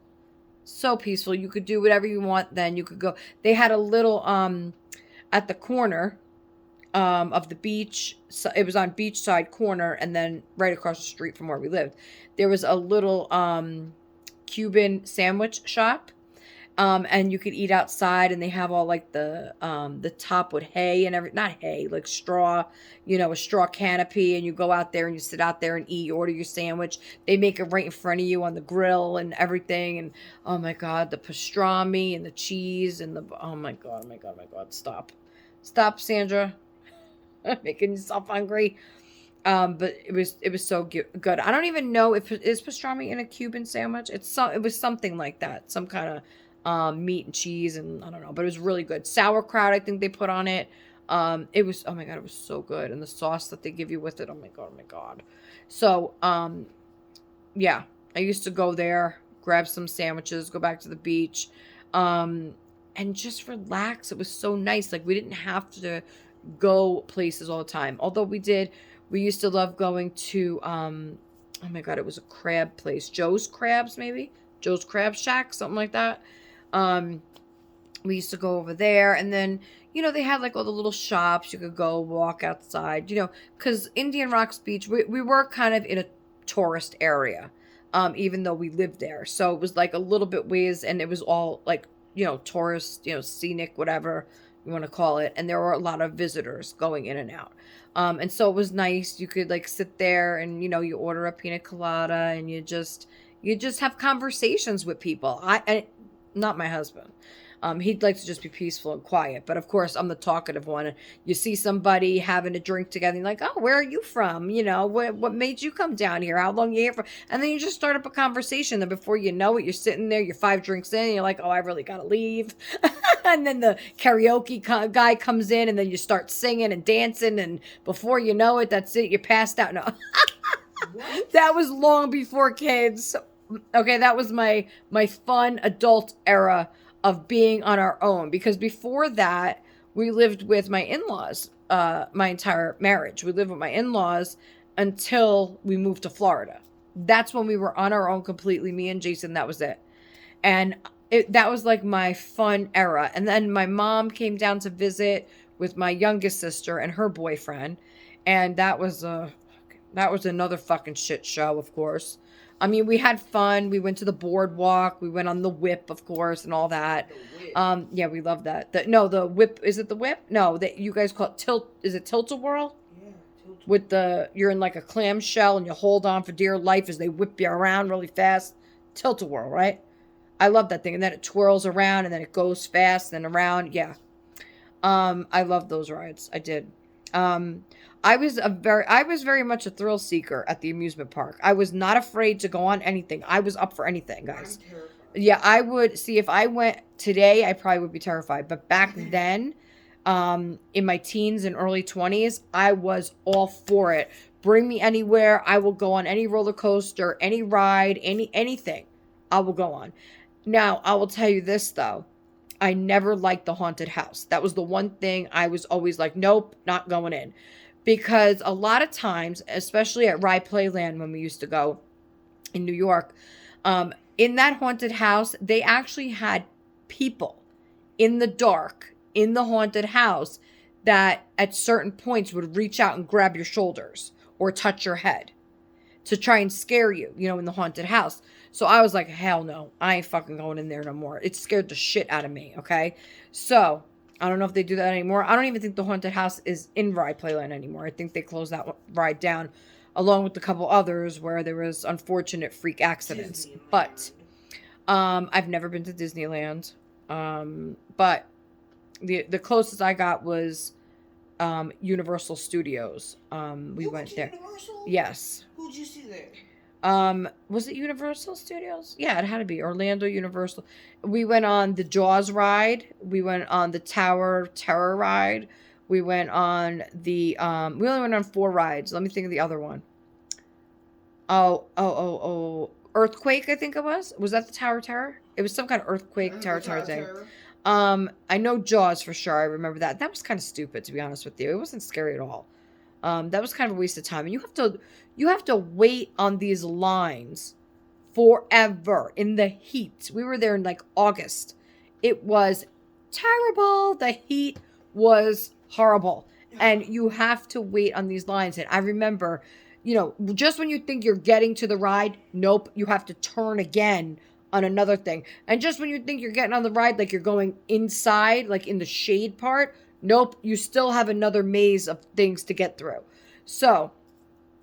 So peaceful. You could do whatever you want then. You could go. They had a little, at the corner of the beach. So it was on beachside corner, and then right across the street from where we lived, there was a little Cuban sandwich shop. And you could eat outside, and they have all like the top with hay and not hay, like straw, a straw canopy, and you go out there and you sit out there and eat, you order your sandwich. They make it right in front of you on the grill and everything. And oh my God, the pastrami and the cheese and oh my God, stop, Sandra, making yourself hungry. But it was so good. I don't even know if is pastrami in a Cuban sandwich. It was something like that, some kind of meat and cheese, and I don't know, but it was really good. Sauerkraut, I think they put on it. It was, oh my God, it was so good. And the sauce that they give you with it, oh my God. So, yeah, I used to go there, grab some sandwiches, go back to the beach, and just relax. It was so nice. Like, we didn't have to go places all the time. Although we used to love going to, oh my God, it was a crab place. Joe's Crab Shack, something like that. We used to go over there, and then, they had like all the little shops. You could go walk outside, because Indian Rocks Beach, we were kind of in a tourist area, even though we lived there. So it was like a little bit ways, and it was all like, tourist, scenic, whatever you want to call it. And there were a lot of visitors going in and out. And so it was nice. You could like sit there and, you order a pina colada, and you just have conversations with people. I not my husband. He'd like to just be peaceful and quiet. But of course, I'm the talkative one. You see somebody having a drink together, and you're like, oh, where are you from? You know, what made you come down here? How long you here for? And then you just start up a conversation. And before you know it, you're sitting there, you're 5 drinks in, and you're like, oh, I really got to leave. And then the karaoke guy comes in, and then you start singing and dancing. And before you know it, that's it. You're passed out. No. That was long before kids. Okay, that was my fun adult era of being on our own, because before that we lived with my in-laws my entire marriage. We lived with my in-laws until we moved to Florida. That's when we were on our own completely, me and Jason. That was it. And that was like my fun era. And then my mom came down to visit with my youngest sister and her boyfriend, and that was another fucking shit show, of course. I mean, we had fun. We went to the boardwalk. We went on the whip, of course, and all that. Yeah, we love that. The whip. Is it the whip? No, that you guys call it tilt. Is it tilt-a-whirl?
Yeah, tilt-a-whirl.
With you're in like a clamshell and you hold on for dear life as they whip you around really fast. Tilt-a-whirl, right? I love that thing. And then it twirls around and then it goes fast and around. Yeah. I love those rides. I did. I was very much a thrill seeker at the amusement park. I was not afraid to go on anything. I was up for anything, guys. Yeah, I would see if I went today, I probably would be terrified. But back then, in my teens and early 20s, I was all for it. Bring me anywhere. I will go on any roller coaster, any ride, anything. I will go on. Now, I will tell you this though. I never liked the haunted house. That was the one thing I was always like, nope, not going in. Because a lot of times, especially at Rye Playland when we used to go in New York, in that haunted house, they actually had people in the dark, in the haunted house, that at certain points would reach out and grab your shoulders or touch your head to try and scare you, in the haunted house. So I was like, hell no, I ain't fucking going in there no more. It scared the shit out of me, okay? So I don't know if they do that anymore. I don't even think the haunted house is in Rye Playland anymore. I think they closed that ride down, along with a couple others where there was unfortunate freak accidents. But I've never been to Disneyland. But the closest I got was Universal Studios. We went there.
Universal?
Yes.
Who'd you see there?
Was it Universal Studios? Yeah, it had to be Orlando Universal. We went on the Jaws ride. We went on the Tower Terror ride. We went on we only went on 4 rides. Let me think of the other one. Oh. Earthquake, I think it was. Was that the Tower Terror? It was some kind of earthquake, Tower Terror thing. I know Jaws for sure. I remember that. That was kind of stupid, to be honest with you. It wasn't scary at all. That was kind of a waste of time. And you have to wait on these lines forever in the heat. We were there in like August. It was terrible. The heat was horrible. And you have to wait on these lines. And I remember, just when you think you're getting to the ride, nope, you have to turn again on another thing. And just when you think you're getting on the ride, like you're going inside, like in the shade part, nope, you still have another maze of things to get through. So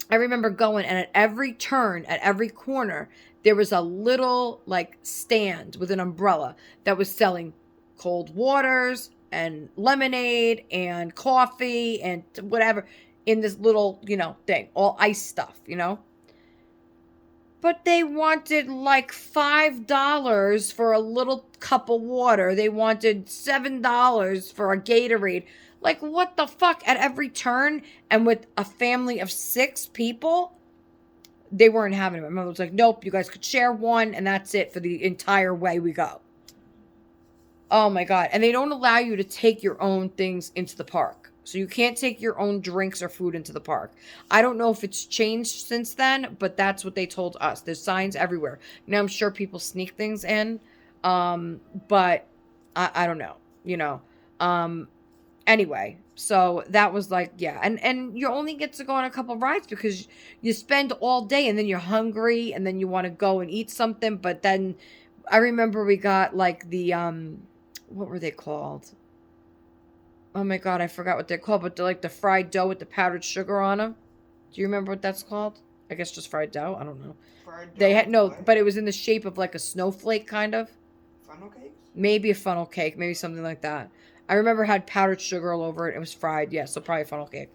I remember going, and at every turn, at every corner, there was a little like stand with an umbrella that was selling cold waters and lemonade and coffee and whatever in this little, thing, all ice stuff, But they wanted like $5 for a little cup of water. They wanted $7 for a Gatorade. Like, what the fuck? At every turn, and with a family of 6 people, they weren't having it. My mother was like, nope, you guys could share one, and that's it for the entire way we go. Oh my God. And they don't allow you to take your own things into the park. So you can't take your own drinks or food into the park. I don't know if it's changed since then, but that's what they told us. There's signs everywhere. Now, I'm sure people sneak things in, but I don't know, Anyway, so that was like, yeah. And you only get to go on a couple rides because you spend all day and then you're hungry and then you want to go and eat something. But then I remember we got like the, what were they called? Oh my God, I forgot what they're called, but they're like the fried dough with the powdered sugar on them. Do you remember what that's called? I guess just fried dough. I don't know.
Fried dough.
They had no, but it was in the shape of like a snowflake, kind of.
funnel cakes?
Maybe a funnel cake, maybe something like that. I remember it had powdered sugar all over it. It was fried, yeah, so probably a funnel cake.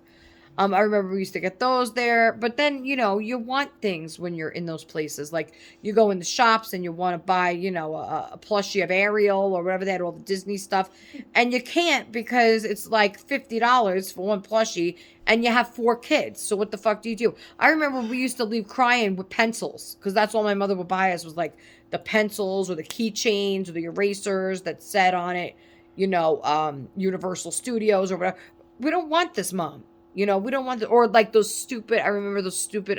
I remember we used to get those there, but then, you want things when you're in those places. Like, you go in the shops and you want to buy, a plushie of Ariel or whatever. They had all the Disney stuff. And you can't because it's like $50 for one plushie and you have 4 kids. So what the fuck do you do? I remember we used to leave crying with pencils because that's all my mother would buy us was like the pencils or the keychains or the erasers that said on it, Universal Studios or whatever. We don't want this, Mom. We don't want or like those stupid, I remember those stupid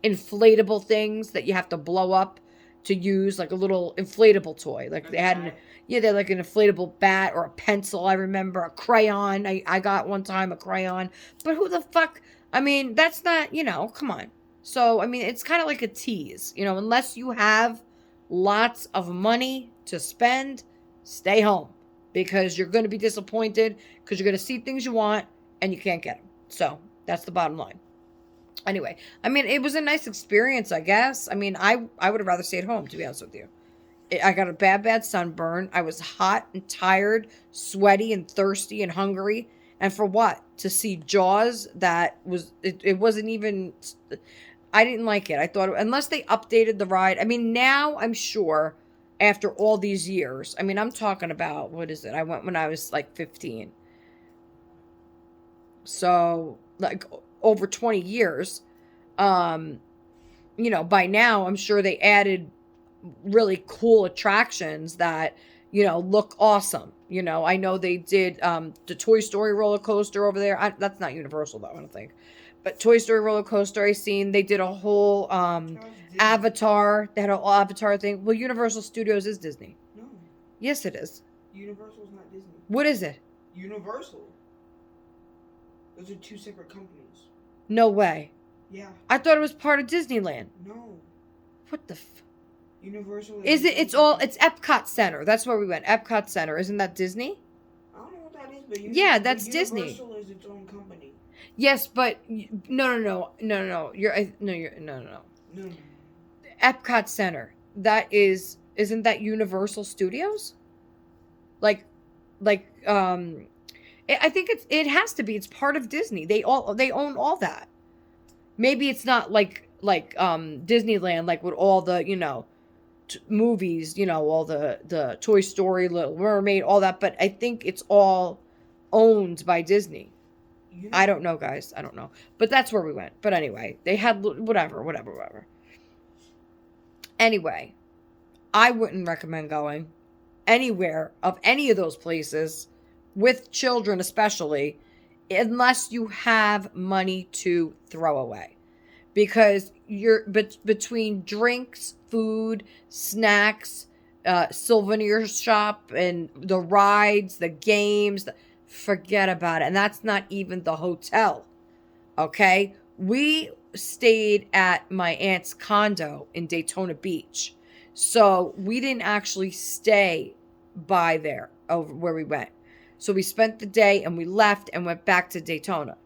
inflatable things that you have to blow up to use, like a little inflatable toy. Like they had, they're like an inflatable bat or a pencil. I remember a crayon. I got one time a crayon. But who the fuck, that's not, come on. So, it's kind of like a tease, unless you have lots of money to spend, stay home. Because you're going to be disappointed because you're going to see things you want and you can't get them. So that's the bottom line. Anyway, it was a nice experience, I guess. I would have rather stayed home, to be honest with you. I got a bad sunburn. I was hot and tired, sweaty and thirsty and hungry. And for what? To see Jaws that was, it wasn't even, I didn't like it. I thought, unless they updated the ride. Now I'm sure after all these years, I'm talking about, what is it? I went when I was like 15. So, like, over 20 years, by now, I'm sure they added really cool attractions that, look awesome. I know they did the Toy Story roller coaster over there. That's not Universal, though, I don't think. But Toy Story roller coaster I seen. They did a whole Avatar. They had an Avatar thing. Well, Universal Studios is Disney.
No.
Yes, it is.
Universal's not Disney.
What is it?
Universal. Those are 2 separate companies.
No way.
Yeah.
I thought it was part of Disneyland.
No.
What the
Universal
is it? It's Epcot Center. That's where we went. Epcot Center. Isn't that Disney?
I don't know what that is, but
that's Disney.
Universal is its own company.
Yes, but no. No. Epcot Center. Isn't that Universal Studios? I think it has to be. It's part of Disney. They own all that. Maybe it's not like Disneyland, like with all the movies, all the Toy Story, Little Mermaid, all that. But I think it's all owned by Disney. I don't know, guys. I don't know. But that's where we went. But anyway, they had whatever. Anyway, I wouldn't recommend going anywhere of any of those places with children especially, unless you have money to throw away. Because you're between drinks, food, snacks, souvenir shop, and the rides, the games, forget about it. And that's not even the hotel. Okay? We stayed at my aunt's condo in Daytona Beach. So we didn't actually stay by there over where we went. So we spent the day and we left and went back to Daytona.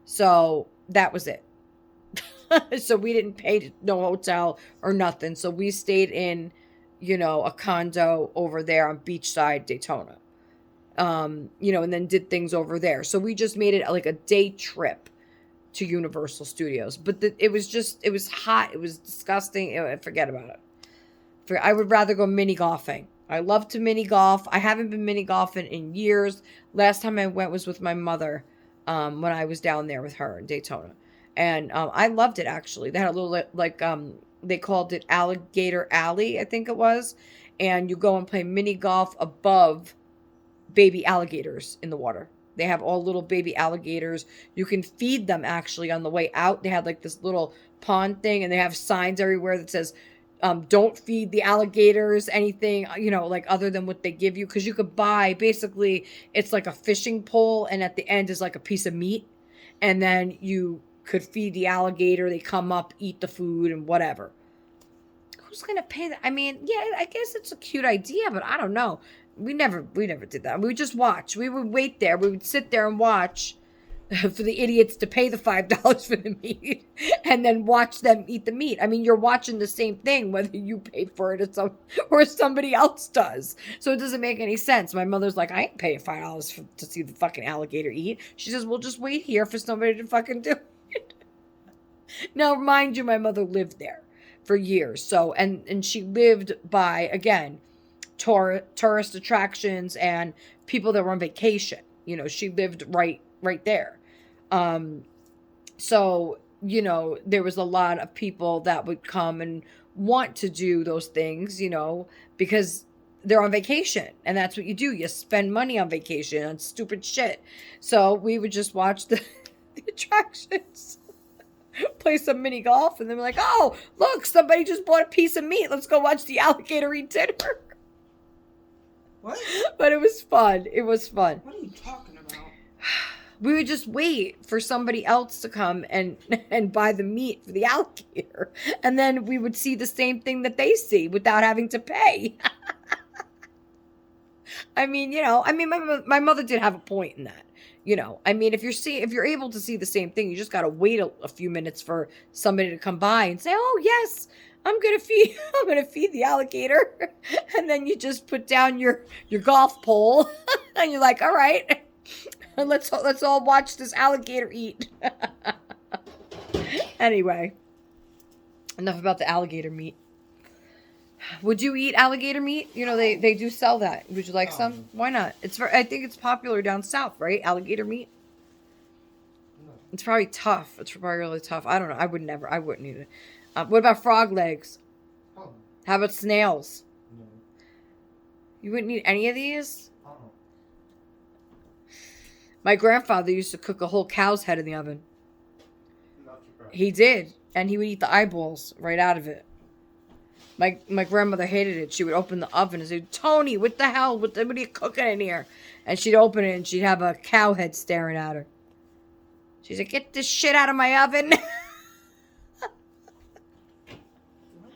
So that was it. So we didn't pay no hotel or nothing. So we stayed in, a condo over there on Beachside, Daytona. And then did things over there. So we just made it like a day trip to Universal Studios. But it was hot. It was disgusting. Forget about it. I would rather go mini golfing. I love to mini golf. I haven't been mini golfing in years. Last time I went was with my mother when I was down there with her in Daytona. And I loved it, actually. They had a little, they called it Alligator Alley, I think it was. And you go and play mini golf above baby alligators in the water. They have all little baby alligators. You can feed them, actually, on the way out. They had, this little pond thing, and they have signs everywhere that says, don't feed the alligators anything, other than what they give you. Because you could buy, basically, it's like a fishing pole, and at the end is like a piece of meat. And then you could feed the alligator. They come up, eat the food, and whatever. Who's going to pay that? I guess it's a cute idea, but I don't know. We never did that. We would just watch. We would wait there. We would sit there and watch for the idiots to pay the $5 for the meat and then watch them eat the meat. I mean, you're watching the same thing whether you pay for it or somebody else does. So it doesn't make any sense. My mother's like, I ain't paying $5 to see the fucking alligator eat. She says, well, just wait here for somebody to fucking do it. Now, mind you, my mother lived there for years. So, and she lived by, again, tourist attractions and people that were on vacation. You know, she lived right there. So, you know, there was a lot of people that would come and want to do those things, you know, because they're on vacation, and that's what you do. You spend money on vacation on stupid shit. So we would just watch the attractions, play some mini golf, and then we're like, oh, look, somebody just bought a piece of meat. Let's go watch the alligator eat dinner.
What?
But it was fun. It was fun.
What are you talking about?
We would just wait for somebody else to come and buy the meat for the alligator. And then we would see the same thing that they see without having to pay. I mean, you know, my mother did have a point in that. You know, I mean, if you're able to see the same thing, you just got to wait a few minutes for somebody to come by and say, oh, yes, I'm going to feed the alligator. And then you just put down your golf pole and you're like, all right. Let's all watch this alligator eat. Anyway, enough about the alligator meat. Would you eat alligator meat? You know, they do sell that. Would you like some? Why not? I think it's popular down south, right? Alligator meat.
No.
It's probably tough. It's probably really tough. I don't know. I wouldn't eat it. What about frog legs?
Oh.
How about snails?
No.
You wouldn't eat any of these? My grandfather used to cook a whole cow's head in the oven. He did. And he would eat the eyeballs right out of it. My grandmother hated it. She would open the oven and say, Tony, what the hell? What are you cooking in here? And she'd open it and she'd have a cow head staring at her. She's like, get this shit out of my oven.
What?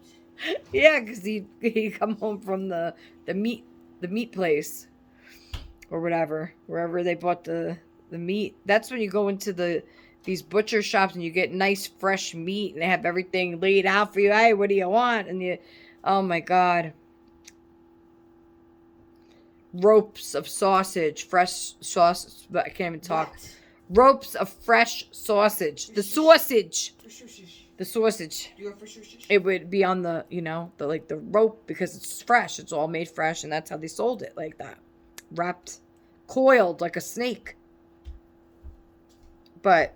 Yeah, because he'd come home from the meat place. Or whatever, wherever they bought the meat. That's when you go into these butcher shops and you get nice fresh meat and they have everything laid out for you. Hey, what do you want? And oh my God. Ropes of sausage, fresh sausage, but I can't even talk.
What?
Ropes of fresh sausage. The sausage. The sausage.
Do you have sausage?
It would be on the rope because it's fresh. It's all made fresh and that's how they sold it like that. Wrapped, coiled like a snake. But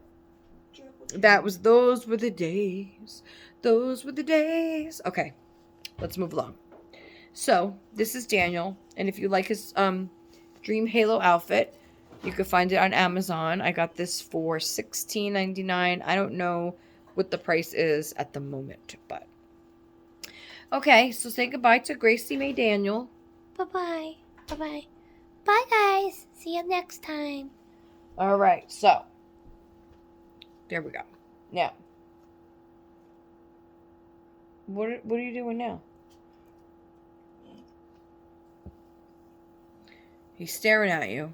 those were the days. Those were the days. Okay, let's move along. So this is Daniel, and if you like his Dream Halo outfit, you can find it on Amazon. I got this for $16.99. I don't know what the price is at the moment, but okay. So say goodbye to Gracie May Daniel.
Bye-bye. Bye-bye. Bye, guys. See you next time.
All right, so there we go. Now, what are you doing now? He's staring at you.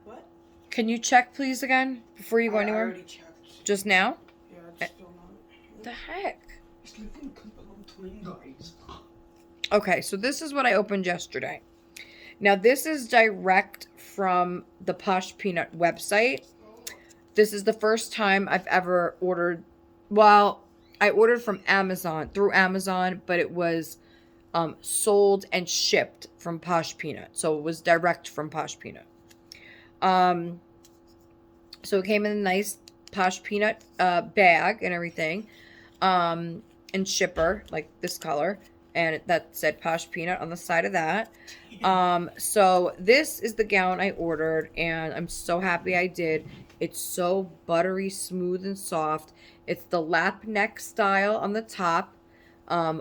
What?
Can you check, please, again before you go
I
anywhere?
already checked.
Just now?
Yeah, it's still not.
What the heck?
It's nothing between guys.
Okay, so this is what I opened yesterday. Now, this is direct from the Posh Peanut website. This is the first time I've ever ordered. Well, I ordered from Amazon, through Amazon, but it was sold and shipped from Posh Peanut. So it was direct from Posh Peanut. So it came in a nice Posh Peanut bag and everything. And shipper, like this color. And that said Posh Peanut on the side of that. So this is the gown I ordered, and I'm so happy I did. It's so buttery, smooth, and soft. It's the lap neck style on the top,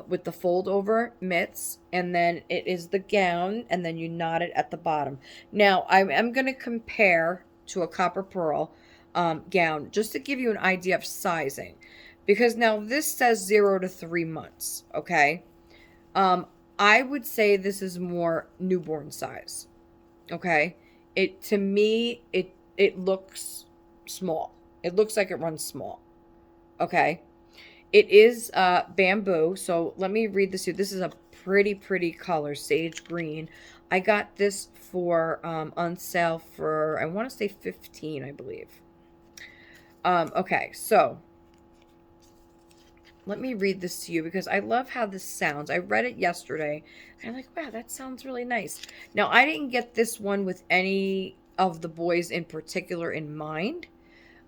with the fold over mitts, and then it is the gown, and then you knot it at the bottom. Now, I'm going to compare to a copper pearl gown, just to give you an idea of sizing. Because now this says 0 to 3 months, okay? I would say this is more newborn size, okay? to me, it looks small. It looks like it runs small. Okay. It is bamboo. So let me read this to you. This is a pretty color, sage green. I got this for on sale for, I want to say 15, I believe. Okay, so let me read this to you because I love how this sounds. I read it yesterday. And I'm like, wow, that sounds really nice. Now, I didn't get this one with any of the boys in particular in mind.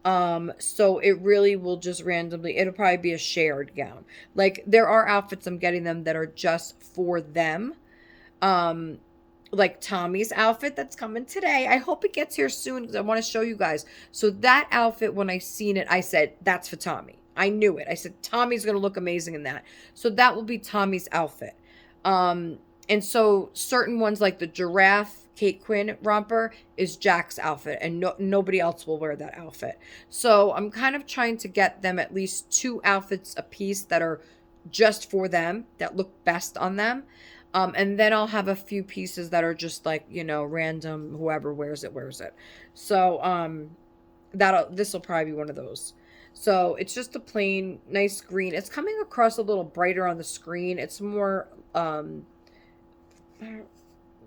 So it really will just randomly, it'll probably be a shared gown. Like, there are outfits I'm getting them that are just for them. Like Tommy's outfit that's coming today. I hope it gets here soon because I want to show you guys. So that outfit, when I seen it, I said, that's for Tommy. I knew it. I said, Tommy's going to look amazing in that. So that will be Tommy's outfit. And so certain ones like the giraffe Kate Quinn romper is Jack's outfit, and nobody else will wear that outfit. So I'm kind of trying to get them at least 2 outfits a piece that are just for them, that look best on them. And then I'll have a few pieces that are just like, you know, random, whoever wears it, wears it. So, this will probably be one of those. So it's just a plain, nice green. It's coming across a little brighter on the screen. It's more,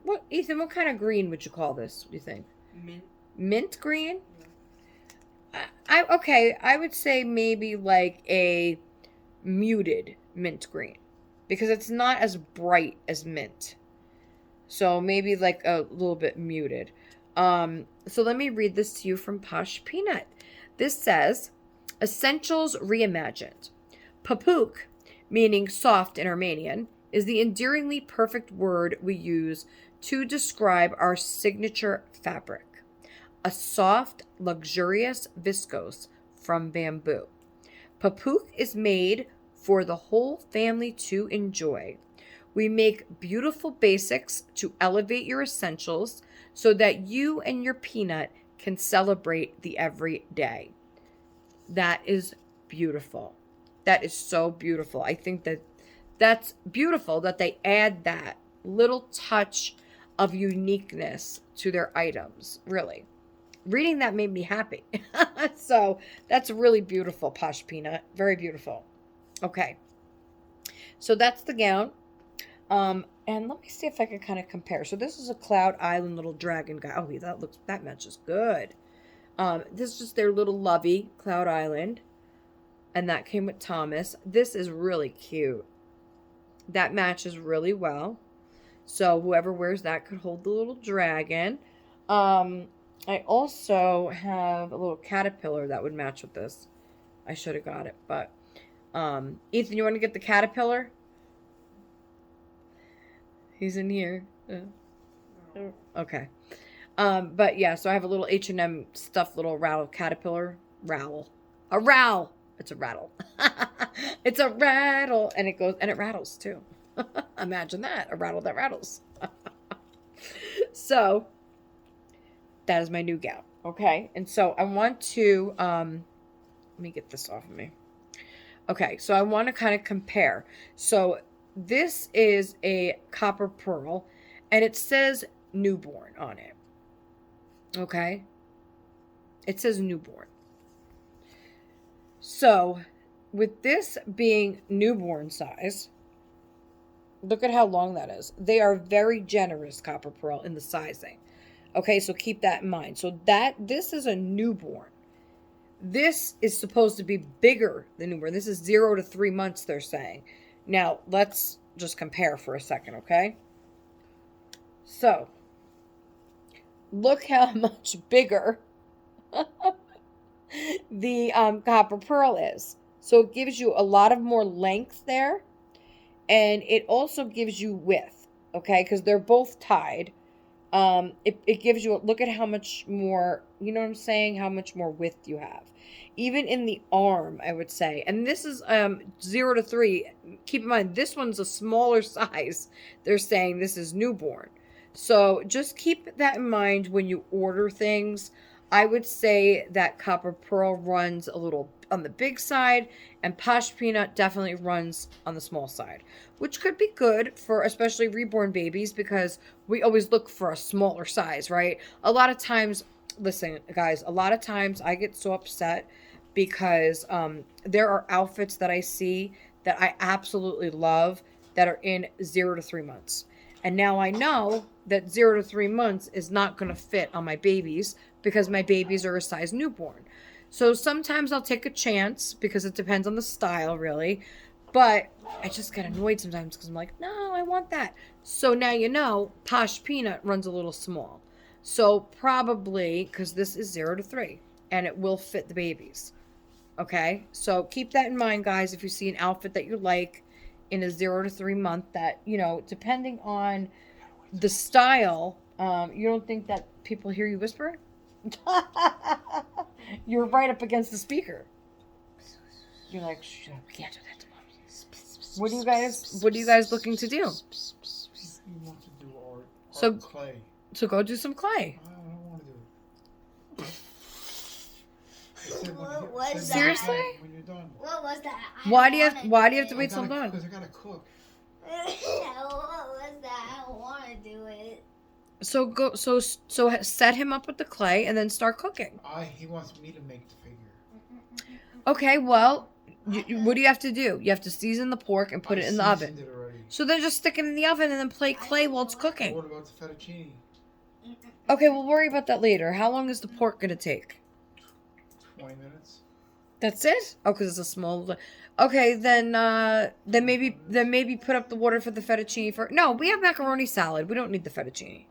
what, Ethan, what kind of green would you call this, do you think?
Mint.
Mint green?
Yeah.
Okay, I would say maybe like a muted mint green. Because it's not as bright as mint. So maybe like a little bit muted. So let me read this to you from Posh Peanut. This says, Essentials Reimagined. Papouk, meaning soft in Armenian, is the endearingly perfect word we use to describe our signature fabric. A soft, luxurious viscose from bamboo. Papouk is made for the whole family to enjoy. We make beautiful basics to elevate your essentials so that you and your peanut can celebrate the everyday. That is beautiful. That is so beautiful. I think that's beautiful that they add that little touch of uniqueness to their items, really. Reading that made me happy. So that's really beautiful, Posh Peanut. Very beautiful. Okay, so that's the gown, and let me see if I can kind of compare. So this is a Cloud Island little dragon guy. Oh, that matches good. This is just their little lovey Cloud Island, and that came with Thomas. This is really cute. That matches really well. So whoever wears that could hold the little dragon. I also have a little caterpillar that would match with this. I should have got it, but. Ethan, you want to get the caterpillar? He's in here. Okay. But yeah, so I have a little H&M stuffed little rattle caterpillar. A rowl. It's a rattle. It's a rattle. And it goes, and it rattles too. Imagine that. A rattle that rattles. So, that is my new gown. Okay. And so I want to, let me get this off of me. Okay, so I want to kind of compare. So this is a copper pearl, and it says newborn on it. Okay? It says newborn. So with this being newborn size, look at how long that is. They are very generous copper pearl in the sizing. Okay, so keep that in mind. So this is a newborn. This is supposed to be bigger than newborn. This is 0 to 3 months, they're saying. Now, let's just compare for a second, okay? So, look how much bigger the copper pearl is. So, it gives you a lot of more length there. And it also gives you width, okay? Because they're both tied. It gives you, look at how much more, you know what I'm saying? How much more width you have. Even in the arm, I would say. And this is 0 to 3. Keep in mind, this one's a smaller size. They're saying this is newborn. So just keep that in mind when you order things. I would say that Copper Pearl runs a little on the big side, and Posh Peanut definitely runs on the small side, which could be good for especially reborn babies because we always look for a smaller size, right? A lot of times, listen, guys, a lot of times I get so upset because there are outfits that I see that I absolutely love that are in 0 to 3 months. And now I know that 0 to 3 months is not going to fit on my babies because my babies are a size newborn. So sometimes I'll take a chance because it depends on the style, really. But I just get annoyed sometimes because I'm like, no, I want that. So now you know, Posh Peanut runs a little small. So probably, because this is 0 to 3 and it will fit the babies. Okay? So keep that in mind, guys, if you see an outfit that you like in a 0 to 3 month that, you know, depending on the style, you don't think that people hear you whispering? You're right up against the speaker. You're like, shh, we can't do that to Mom. What are you guys looking to do?
You want to do art clay.
So go do some clay.
I don't want to do it.
What was that?
Seriously?
When you're done.
What was that?
Why do you have to wait till done?
Because I gotta cook.
What was that? I want to do it.
So set him up with the clay and then start cooking.
He wants me to make the figure.
Okay, well, what do you have to do? You have to season the pork and put it in the oven.
It already.
So then just stick it in the oven and then play clay while it's cooking.
What about the fettuccine?
Okay, we'll worry about that later. How long is the pork going to take?
20 minutes.
That's it? Oh, because it's a small... Okay, then maybe put up the water for the fettuccine for... No, we have macaroni salad. We don't need the fettuccine.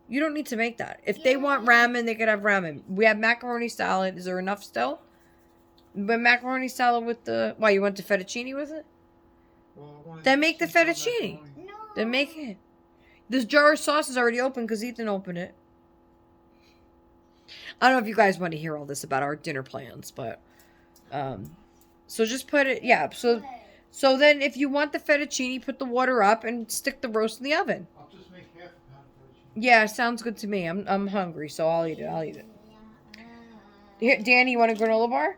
You don't need to make that. If they want ramen, they could have ramen. We have macaroni salad. Is there enough still? But macaroni salad with the... Why, you want the fettuccine with it?
Well,
Then make the fettuccine.
No.
Then make it. This jar of sauce is already open because Ethan opened it. I don't know if you guys want to hear all this about our dinner plans, but... So just put it... Yeah, so then if you want the fettuccine, put the water up and stick the roast in the oven.
I'll just make half a pound of fettuccine.
Yeah, sounds good to me. I'm hungry, so I'll eat it. Here, Danny, you want a granola bar?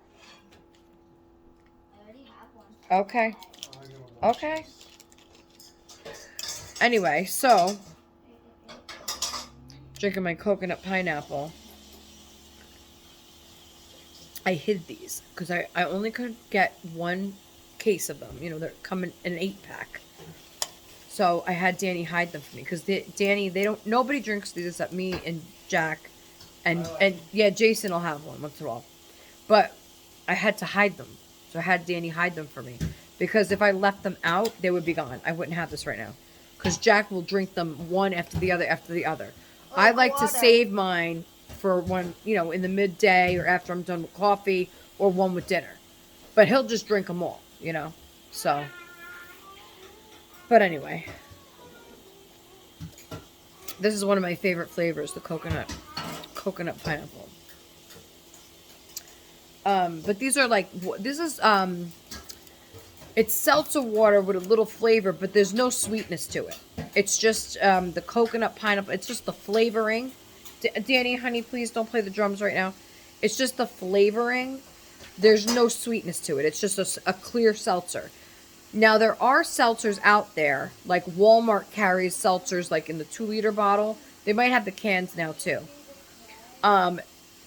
I already have one.
Okay.
I gotta wash
Okay.
this.
Anyway, so... Drinking my coconut pineapple. I hid these because I only could get one case of them. You know, they're coming in an 8-pack. So I had Danny hide them for me because nobody drinks these except me and Jack. And yeah, Jason will have one once in a while. But I had to hide them. So I had Danny hide them for me. Because if I left them out, they would be gone. I wouldn't have this right now. Because Jack will drink them one after the other. I like to save mine for one, you know, in the midday or after I'm done with coffee or one with dinner. But he'll just drink them all, you know. So. But anyway. This is one of my favorite flavors, the coconut pineapple. But these are like, it's seltzer water with a little flavor, but there's no sweetness to it. It's just the coconut pineapple. It's just the flavoring. Danny, honey, please don't play the drums right now. It's just the flavoring. There's no sweetness to it. It's just a clear seltzer. Now, there are seltzers out there, like Walmart carries seltzers like in the 2-liter bottle. They might have the cans now, too.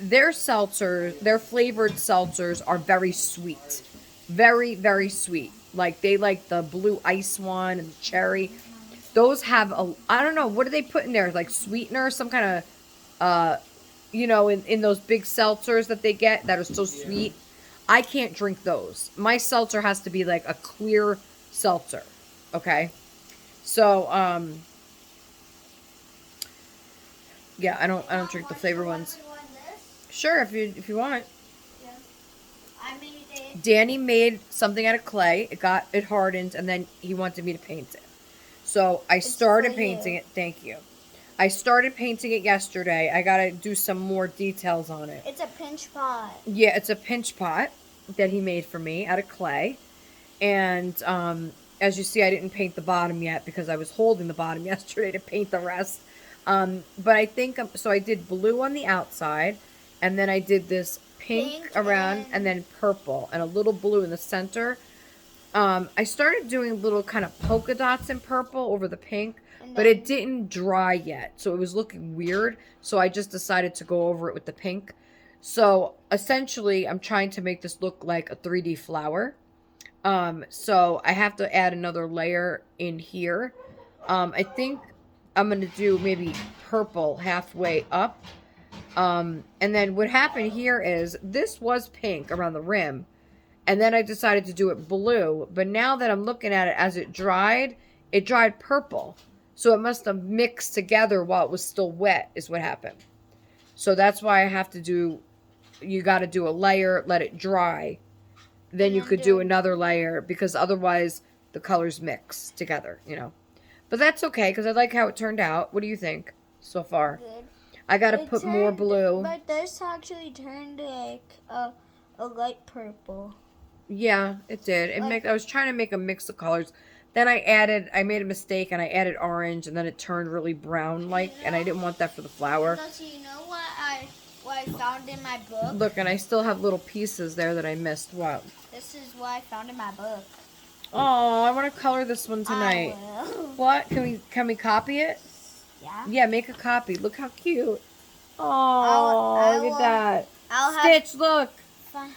Their flavored seltzers are very sweet. Very, very sweet. Like, they like the blue ice one and the cherry. Those have I don't know, what do they put in there? Like sweetener, some kind of, you know, in those big seltzers that they get that are so sweet. I can't drink those. My seltzer has to be like a clear seltzer. Okay? So, yeah, I don't drink the flavor ones. Sure, if you want.
Yeah. I made it.
Danny made something out of clay. It hardened, and then he wanted me to paint it. So I started painting it. Thank you. I started painting it yesterday. I gotta do some more details on it.
It's a pinch pot.
Yeah, it's a pinch pot that he made for me out of clay. And as you see, I didn't paint the bottom yet because I was holding the bottom yesterday to paint the rest. But I think, so I did blue on the outside, and then I did this pink around, and then purple, and a little blue in the center. I started doing little kind of polka dots in purple over the pink, but it didn't dry yet, so it was looking weird, so I just decided to go over it with the pink. So essentially, I'm trying to make this look like a 3D flower. So I have to add another layer in here. I think I'm going to do maybe purple halfway up. And then what happened here is this was pink around the rim. And then I decided to do it blue. But now that I'm looking at it as it dried purple. So it must have mixed together while it was still wet is what happened. So that's why I have to do, you got to do a layer, let it dry. Then you could do another layer because otherwise the colors mix together, you know. But that's okay because I like how it turned out. What do you think so far?
Good.
I got to put more blue.
But this actually turned like a light purple.
Yeah, it did. I was trying to make a mix of colors. Then I made a mistake and I added orange and then it turned really brown like, and I didn't want that for the flower.
So you know what I found in my book?
Look, and I still have little pieces there that I missed. Wow.
This is what I found in my book.
Oh, I want to color this one tonight.
I will.
What? Can we copy it?
Yeah.
Yeah, make a copy. Look how cute. Oh, look at that. Stitch, look.
Fine.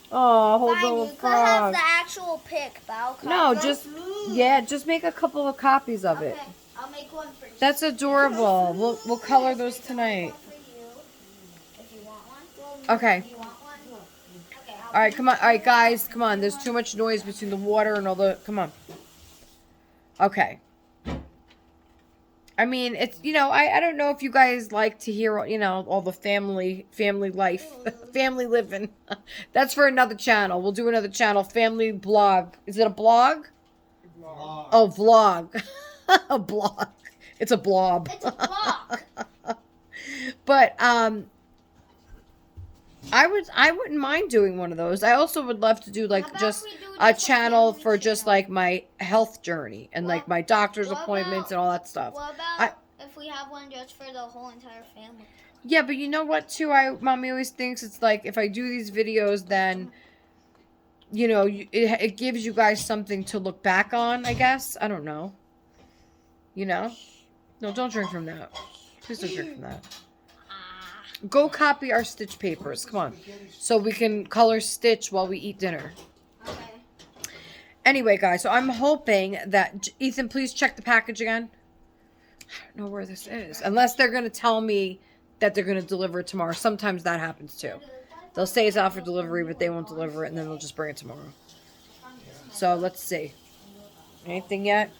Oh, hold
Fine,
on,
you could
frog.
have the actual pic, but I'll
No, just make a couple of copies of it.
Okay, I'll make one for you.
That's adorable. We'll color those tonight.
For you, if you want one.
Okay.
Do you want one? Okay.
All right, come on. All right, guys, come on. There's too much noise between the water and all the. Come on. Okay. I mean, it's, you know, I don't know if you guys like to hear, you know, all the family life, family living. That's for another channel. We'll do another channel, family blog. Is it a blog?
Vlog.
Oh, vlog. A blog. It's a blob.
It's a block.
But I wouldn't mind doing one of those. I also would love to do like
How about
just
we do
a
just a
channel
family
for just
channel?
like my health journey and like my doctor's
what
appointments
about-
and all that stuff.
What about if we have one just for the whole entire family?
Yeah, but you know what too? Mommy always thinks it's like if I do these videos, then you know it gives you guys something to look back on. I guess I don't know. You know, no, don't drink from that. Please don't drink from that. Go copy our stitch papers. Come on, so we can color stitch while we eat dinner.
Okay.
Anyway, guys, so I'm hoping that Ethan, please check the package again. I don't know where this is, unless they're gonna tell me that they're gonna deliver it tomorrow. Sometimes that happens too. They'll say it's out for delivery, but they won't deliver it, and then they'll just bring it tomorrow. So let's see. Anything yet?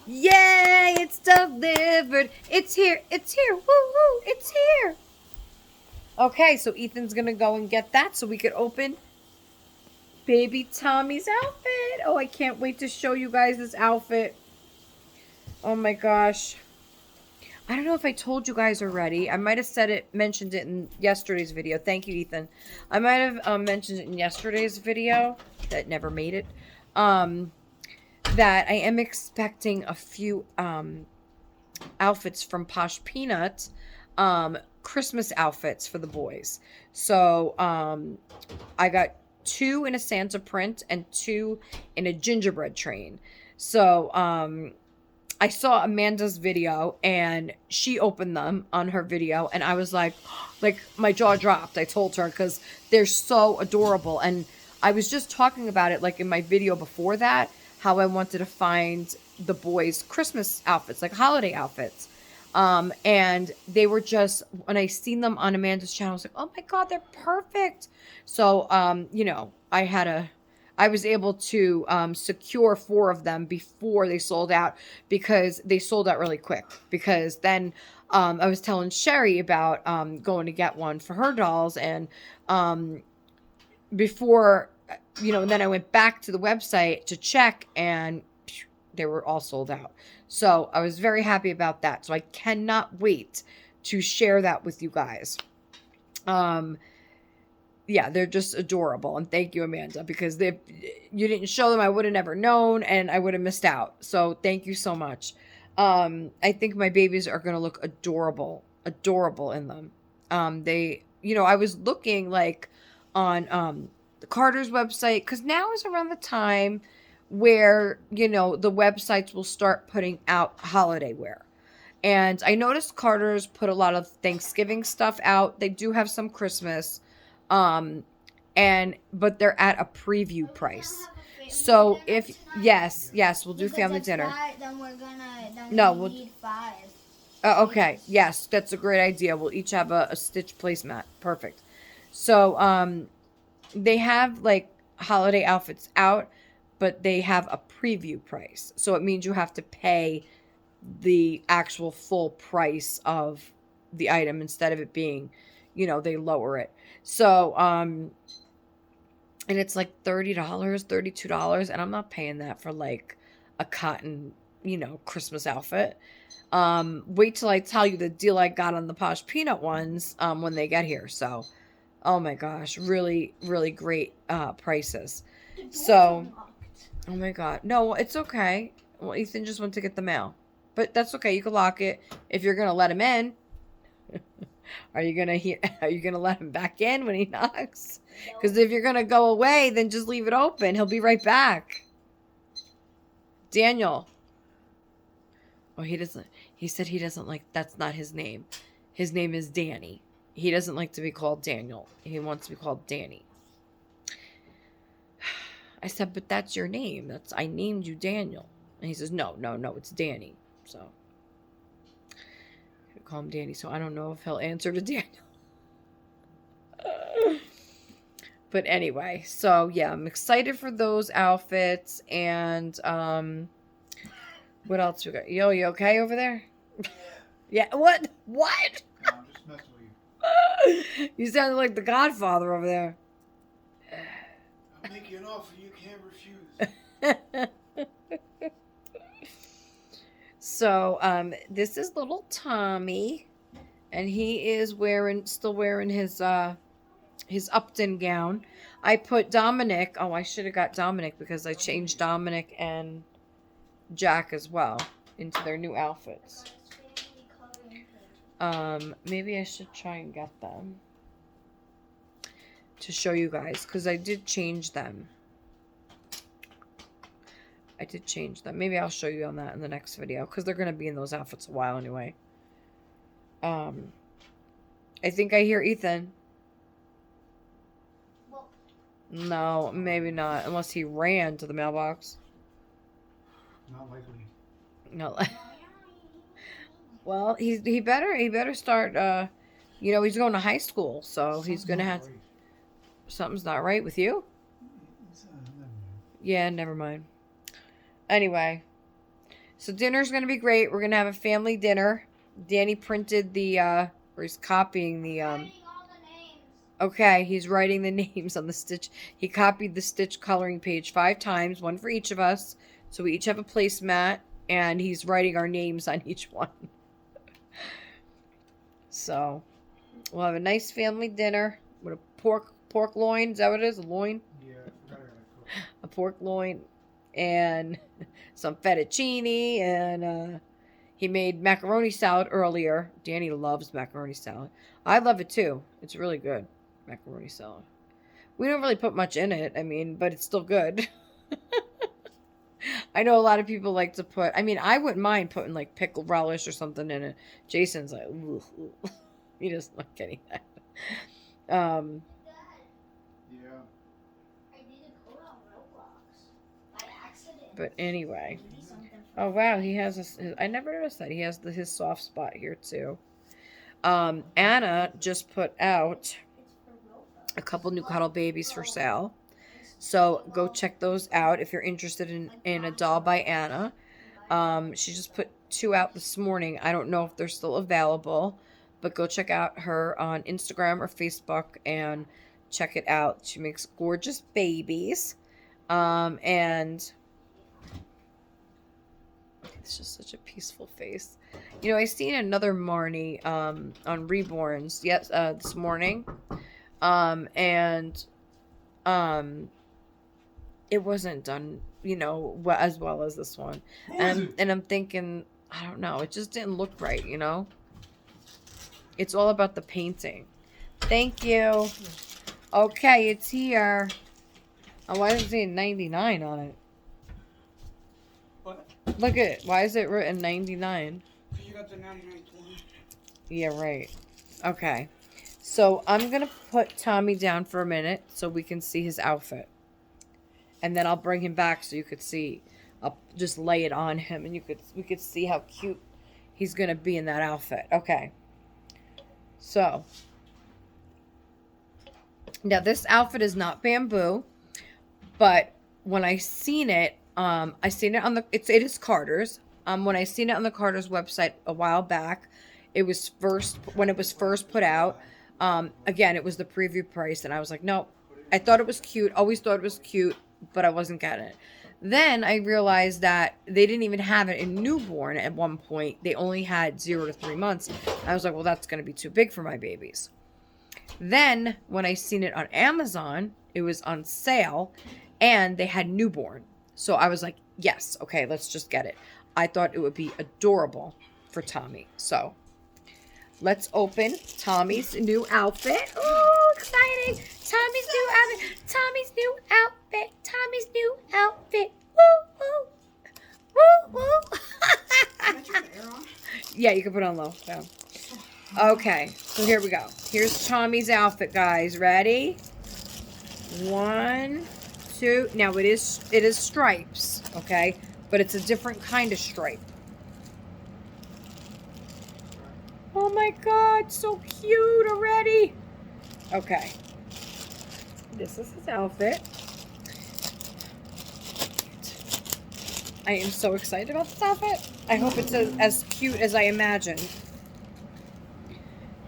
Yay! It's delivered. It's here. It's here. Woo woo! It's here. Okay, so Ethan's gonna go and get that so we could open baby Tommy's outfit. Oh, I can't wait to show you guys this outfit. Oh my gosh. I don't know if I told you guys already. I might have mentioned it in yesterday's video. Thank you, Ethan. I might have mentioned it in yesterday's video that never made it. That I am expecting a few outfits from Posh Peanut, Christmas outfits for the boys. So I got 2 in a Santa print and 2 in a gingerbread train. So I saw Amanda's video and she opened them on her video and I was like my jaw dropped. I told her because they're so adorable. And I was just talking about it like in my video before that, how I wanted to find the boys' Christmas outfits, like holiday outfits. And they were just, when I seen them on Amanda's channel, I was like, oh my God, they're perfect. So, you know, I was able to secure 4 of them before they sold out because they sold out really quick. Because then I was telling Sherry about going to get one for her dolls. And before, you know, and then I went back to the website to check and they were all sold out. So I was very happy about that. So I cannot wait to share that with you guys. Yeah, they're just adorable. And thank you, Amanda, because you didn't show them, I would have never known and I would have missed out. So thank you so much. I think my babies are going to look adorable in them. I was looking like on the Carter's website, because now is around the time where, the websites will start putting out holiday wear. And I noticed Carter's put a lot of Thanksgiving stuff out. They do have some Christmas. But they're at a preview price. So if yes, we'll do family dinner.
Then we're gonna
No,
we
we'll
need 5.
okay. Yes, that's a great idea. We'll each have a stitch placemat. Perfect. So they have like holiday outfits out, but they have a preview price. So it means you have to pay the actual full price of the item instead of it being, they lower it. So and it's like $30, $32, and I'm not paying that for like a cotton, Christmas outfit. Wait till I tell you the deal I got on the Posh Peanut ones when they get here. So, oh my gosh, really, really great prices. So, oh my God. No, it's okay. Well, Ethan just went to get the mail. But that's okay. You can lock it if you're going to let him in. Are you gonna let him back in when he knocks? Because if you're gonna go away, then just leave it open. He'll be right back. Daniel. Oh, he doesn't. He said he doesn't like. That's not his name. His name is Danny. He doesn't like to be called Daniel. He wants to be called Danny. I said, but that's your name. I named you Daniel. And he says, no, it's Danny. So. Call him Danny, so I don't know if he'll answer to Daniel. But anyway, so yeah, I'm excited for those outfits. And what else we got? Yo, you okay over there? Yeah. What?
No, I'm just messing with you.
You sounded like the Godfather over there.
I'll make you an offer you can't refuse.
So, this is little Tommy, and he is still wearing his Upton gown. I put Dominic. Oh, I should have got Dominic because I changed Dominic and Jack as well into their new outfits. Maybe I should try and get them to show you guys, because I did change them. Maybe I'll show you on that in the next video, because they're going to be in those outfits a while anyway. I think I hear Ethan. No, maybe not, unless he ran to the mailbox.
Not likely.
No. Well, he better start. He's going to high school, so he's going to have.
Right.
Something's not right with you.
Never mind.
Yeah, never mind. Anyway, so dinner's going to be great. We're going to have a family dinner. Danny printed or he's copying the, okay, he's writing the names on the stitch. He copied the stitch coloring page 5 times, one for each of us. So we each have a placemat, and he's writing our names on each one. So we'll have a nice family dinner with a pork loin. Is that what it is? A loin?
Yeah, I forgot I gotta cook.
A pork loin and some fettuccine, and he made macaroni salad earlier. Danny loves macaroni salad. I love it too. It's really good, macaroni salad. We don't really put much in it, but it's still good. I know a lot of people like to put, I wouldn't mind putting like pickled relish or something in it. Jason's like, ugh. He doesn't like any of that.
Yeah.
But anyway. Oh, wow. He has I never noticed that. He has his soft spot here, too. Anna just put out a couple new cuddle babies for sale. So go check those out if you're interested in a doll by Anna. She just put 2 out this morning. I don't know if they're still available, but go check out her on Instagram or Facebook and check it out. She makes gorgeous babies. And it's just such a peaceful face. I seen another Marnie on Reborns this morning. It wasn't done, as well as this one. And I'm thinking, I don't know. It just didn't look right, you know? It's all about the painting. Thank you. Okay, it's here. Oh, why does it say 99 on it?
What?
Look at it. Why is it written 99?
Because you got the 99th one.
Yeah, right. Okay. So I'm going to put Tommy down for a minute so we can see his outfit. And then I'll bring him back so you could see. I'll just lay it on him and we could see how cute he's going to be in that outfit. Okay. So now this outfit is not bamboo, but when I seen it, I seen it on it is Carter's. When I seen it on the Carter's website a while back, when it was first put out. Again, it was the preview price, and I was like, no. I thought it was cute. Always thought it was cute, but I wasn't getting it. Then I realized that they didn't even have it in newborn at one point. They only had 0 to 3 months. I was like, well, that's going to be too big for my babies. Then when I seen it on Amazon, it was on sale, and they had newborn. So I was like, yes, okay, let's just get it. I thought it would be adorable for Tommy. So let's open Tommy's new outfit. Oh, exciting. Tommy's new outfit. Tommy's new outfit. Tommy's new outfit. Woo, woo. Woo, woo.
Can I turn the air on?
Yeah, you can put it on low. Yeah. Okay, so here we go. Here's Tommy's outfit, guys. Ready? 1, 2. Now it is stripes, okay? But it's a different kind of stripe. Oh my god, so cute already. Okay. This is his outfit. I am so excited about this outfit. I hope it's as cute as I imagined.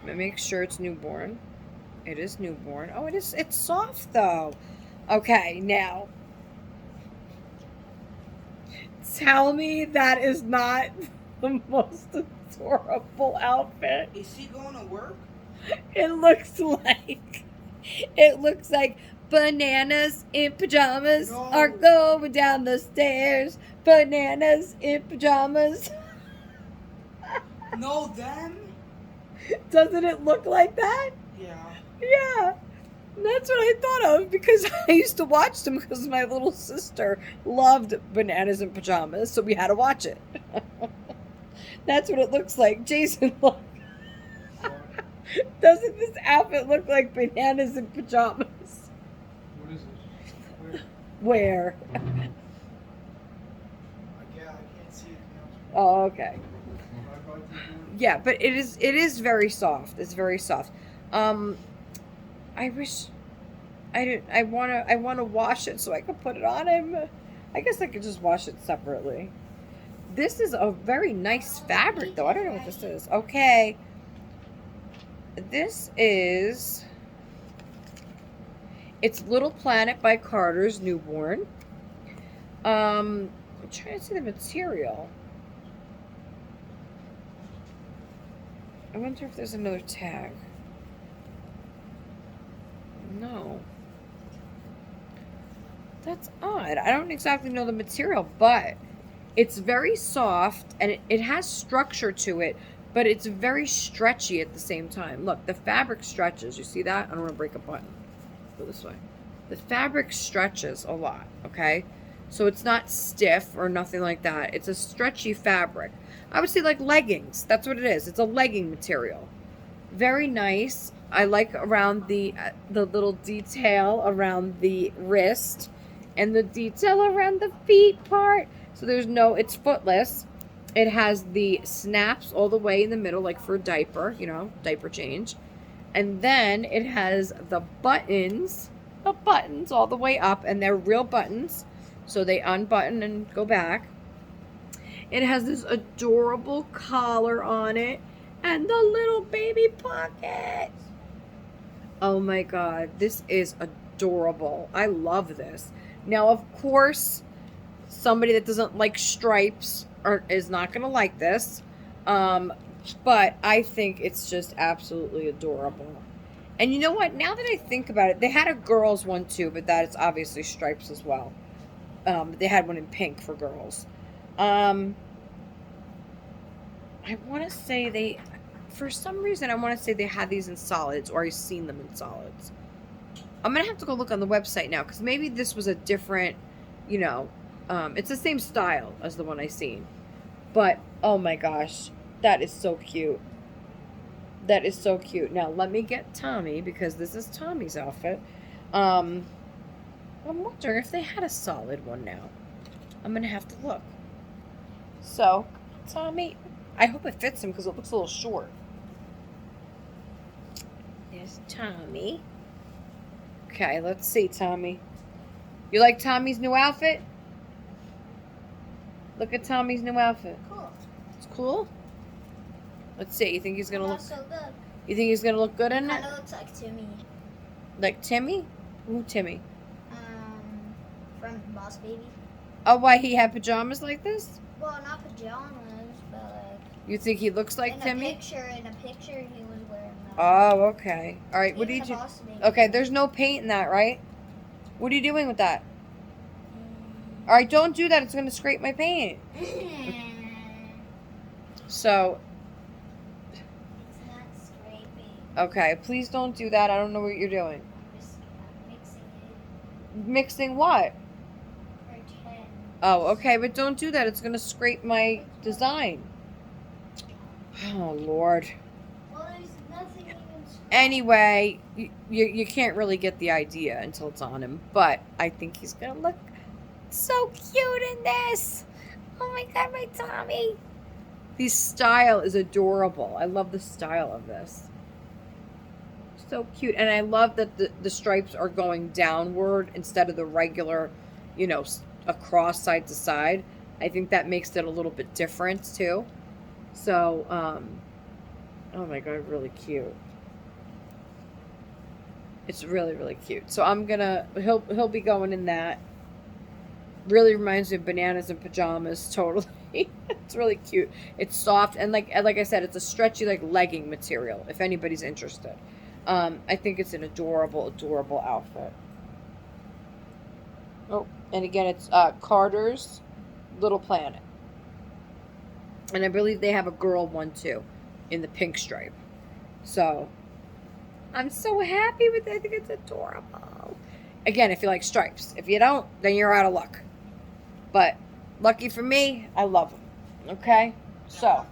Let me make sure it's newborn. It is newborn. Oh, it's soft though. Okay, now. Tell me that is not the most adorable outfit.
Is he going to work?
It looks like bananas in pajamas are going down the stairs. Bananas in pajamas.
No, them?
Doesn't it look like that?
Yeah.
Yeah. That's what I thought of because I used to watch them because my little sister loved bananas in pajamas, so we had to watch it. That's what it looks like. Jason, look. Doesn't this outfit look like bananas in pajamas?
What is it?
Where?
Yeah, I can't see it now.
Oh, okay. Yeah, but it is very soft. It's very soft. I wish I want to wash it so I could put it on him. I guess I could just wash it separately. This is a very nice fabric though. I don't know what this is. Okay. This is it's Little Planet by Carter's newborn. I'm trying to see the material. I wonder if there's another tag. No. That's odd. I don't exactly know the material, but it's very soft and it has structure to it, but it's very stretchy at the same time. Look, the fabric stretches. You see that? I don't want to break a button. Go this way. The fabric stretches a lot, okay? So it's not stiff or nothing like that. It's a stretchy fabric. I would say like leggings. That's what it is. It's a legging material. Very nice. I like around the little detail around the wrist and the detail around the feet part. So it's footless. It has the snaps all the way in the middle, like for a diaper, diaper change. And then it has the buttons all the way up, and they're real buttons. So they unbutton and go back. It has this adorable collar on it and the little baby pocket. Oh my god, this is adorable. I love this. Now, of course, somebody that doesn't like stripes is not going to like this. But I think it's just absolutely adorable. And you know what? Now that I think about it, they had a girls one too, but that is obviously stripes as well. They had one in pink for girls. I don't know. I want to say they, for some reason, I want to say they had these in solids, or I've seen them in solids. I'm going to have to go look on the website now, because maybe this was a different, you know, it's the same style as the one I seen. But, oh my gosh, that is so cute. That is so cute. Now, let me get Tommy, because this is Tommy's outfit. I'm wondering if they had a solid one now. I'm going to have to look. So, Tommy, I hope it fits him because it looks a little short. There's Tommy. Okay, let's see, Tommy. You like Tommy's new outfit? Look at Tommy's new outfit.
Cool.
It's cool? Let's see. You think he's gonna look?
So good.
You think he's gonna look good in it?
Kind of looks like Timmy.
Like Timmy? Who Timmy?
From Boss Baby.
Oh, why he had pajamas like this?
Well, not pajamas, but like.
You think he looks like
in
Timmy?
In a picture, he was wearing that.
Oh, okay. All right. What
Even
did you?
Boss Baby.
Okay, there's no paint in that, right? What are you doing with that? All right, don't do that. It's gonna scrape my paint. So.
It's not scraping.
Okay, please don't do that. I don't know what you're doing.
I'm mixing it.
Mixing what?
Pretend.
Oh, okay, but don't do that. It's gonna scrape my design. Oh, Lord.
Well, there's nothing even.
Anyway, you can't really get the idea until it's on him, but I think he's gonna look so cute in this. Oh my God, my Tommy. The style is adorable. I love the style of this. So cute. And I love that the stripes are going downward instead of the regular, you know, across side to side. I think that makes it a little bit different too. So, oh my God, really cute. It's really, really cute. So he'll be going in that. Really reminds me of bananas and pajamas, totally. It's really cute. It's soft, and like I said, it's a stretchy like legging material, if anybody's interested. I think it's an adorable, adorable outfit. Oh, and again, it's Carter's Little Planet. And I believe they have a girl one too, in the pink stripe. So, I'm so happy with it. I think it's adorable. Again, if you like stripes. If you don't, then you're out of luck. But, lucky for me, I love them. Okay? So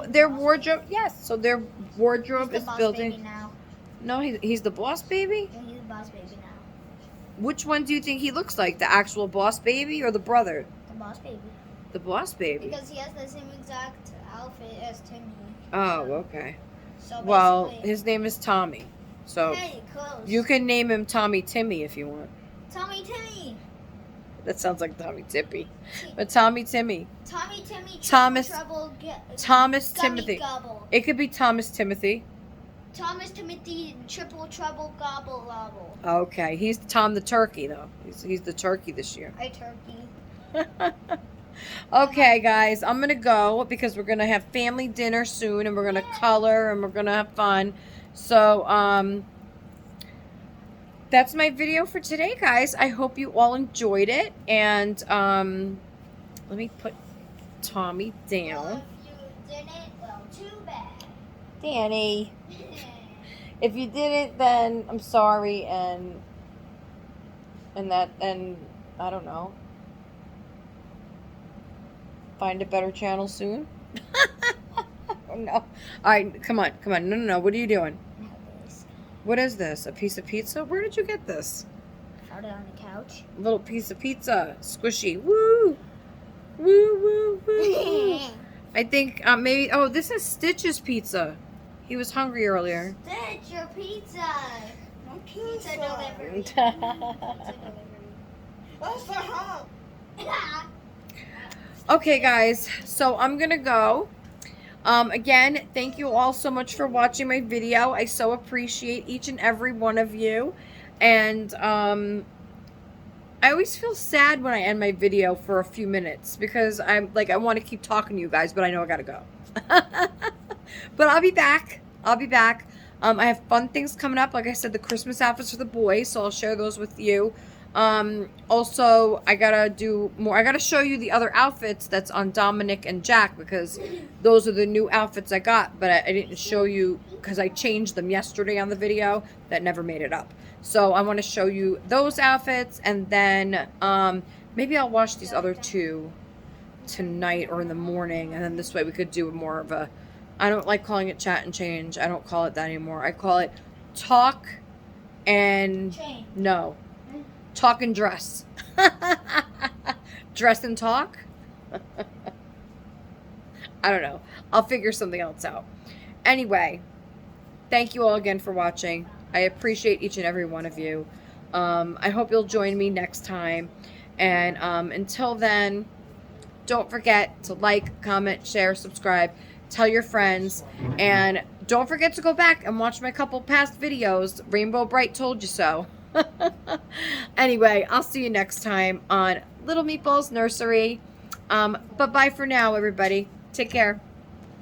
their wardrobe, yes. So their wardrobe is building. No, he's the boss baby?
Yeah, he's the boss baby now.
Which one do you think he looks like? The actual boss baby or the brother?
The boss baby.
The boss baby.
Because he has the same exact outfit as Timmy.
Oh, okay.
So
well,
basically-
his name is Tommy. So
Hey, close.
you can name him Tommy Timmy if you want.
Tommy Timmy.
That sounds like Tommy Tippy. But Tommy Timmy.
Tommy Timmy.
Thomas- Thomas
Gummy
Timothy.
Gobble.
It could be Thomas Timothy.
Thomas Timothy Triple Trouble Gobble Gobble.
Okay, he's Tom the Turkey though. He's the turkey this year.
Hi, turkey.
Okay, guys, I'm gonna go because we're gonna have family dinner soon, and we're gonna color and we're gonna have fun. So, that's my video for today, guys. I hope you all enjoyed it, and let me put Tommy
Well,
down.
if you didn't, well, too bad.
Danny, if you didn't, then I'm sorry, and I don't know. Find a better channel soon. Oh, no. All right, come on. No. What are you doing? What is this? A piece of pizza? Where did you get this?
Found it on the couch.
A little piece of pizza. Squishy. Woo! Woo, woo, woo. I think maybe... Oh, this is Stitch's pizza. He was hungry earlier.
Stitch, your pizza.
No
Pizza
pizza.
delivery. Pizza delivery.
That's the hump.
Okay, guys. So I'm going to go. Again, thank you all so much for watching my video. I so appreciate each and every one of you. And I always feel sad when I end my video for a few minutes because I'm like, I want to keep talking to you guys, but I know I got to go. But I'll be back. I have fun things coming up. Like I said, the Christmas outfits for the boys, so I'll share those with you Also, I gotta do more. I gotta show you the other outfits that's on Dominic and Jack, because those are the new outfits I got, but I didn't show you because I changed them yesterday on the video. That never made it up. So I want to show you those outfits, and then maybe I'll wash these other two tonight or in the morning, and then this way we could do more of a, I don't like calling it chat and change. I don't call it that anymore. I call it talk and
Change.
no. Talk and dress. Dress and talk? I don't know. I'll figure something else out. Anyway, thank you all again for watching. I appreciate each and every one of you. I hope you'll join me next time. And until then, don't forget to like, comment, share, subscribe, tell your friends, and don't forget to go back and watch my couple past videos. Rainbow Bright told you so. Anyway, I'll see you next time on Little Meatballs Nursery. But bye for now, everybody. Take care.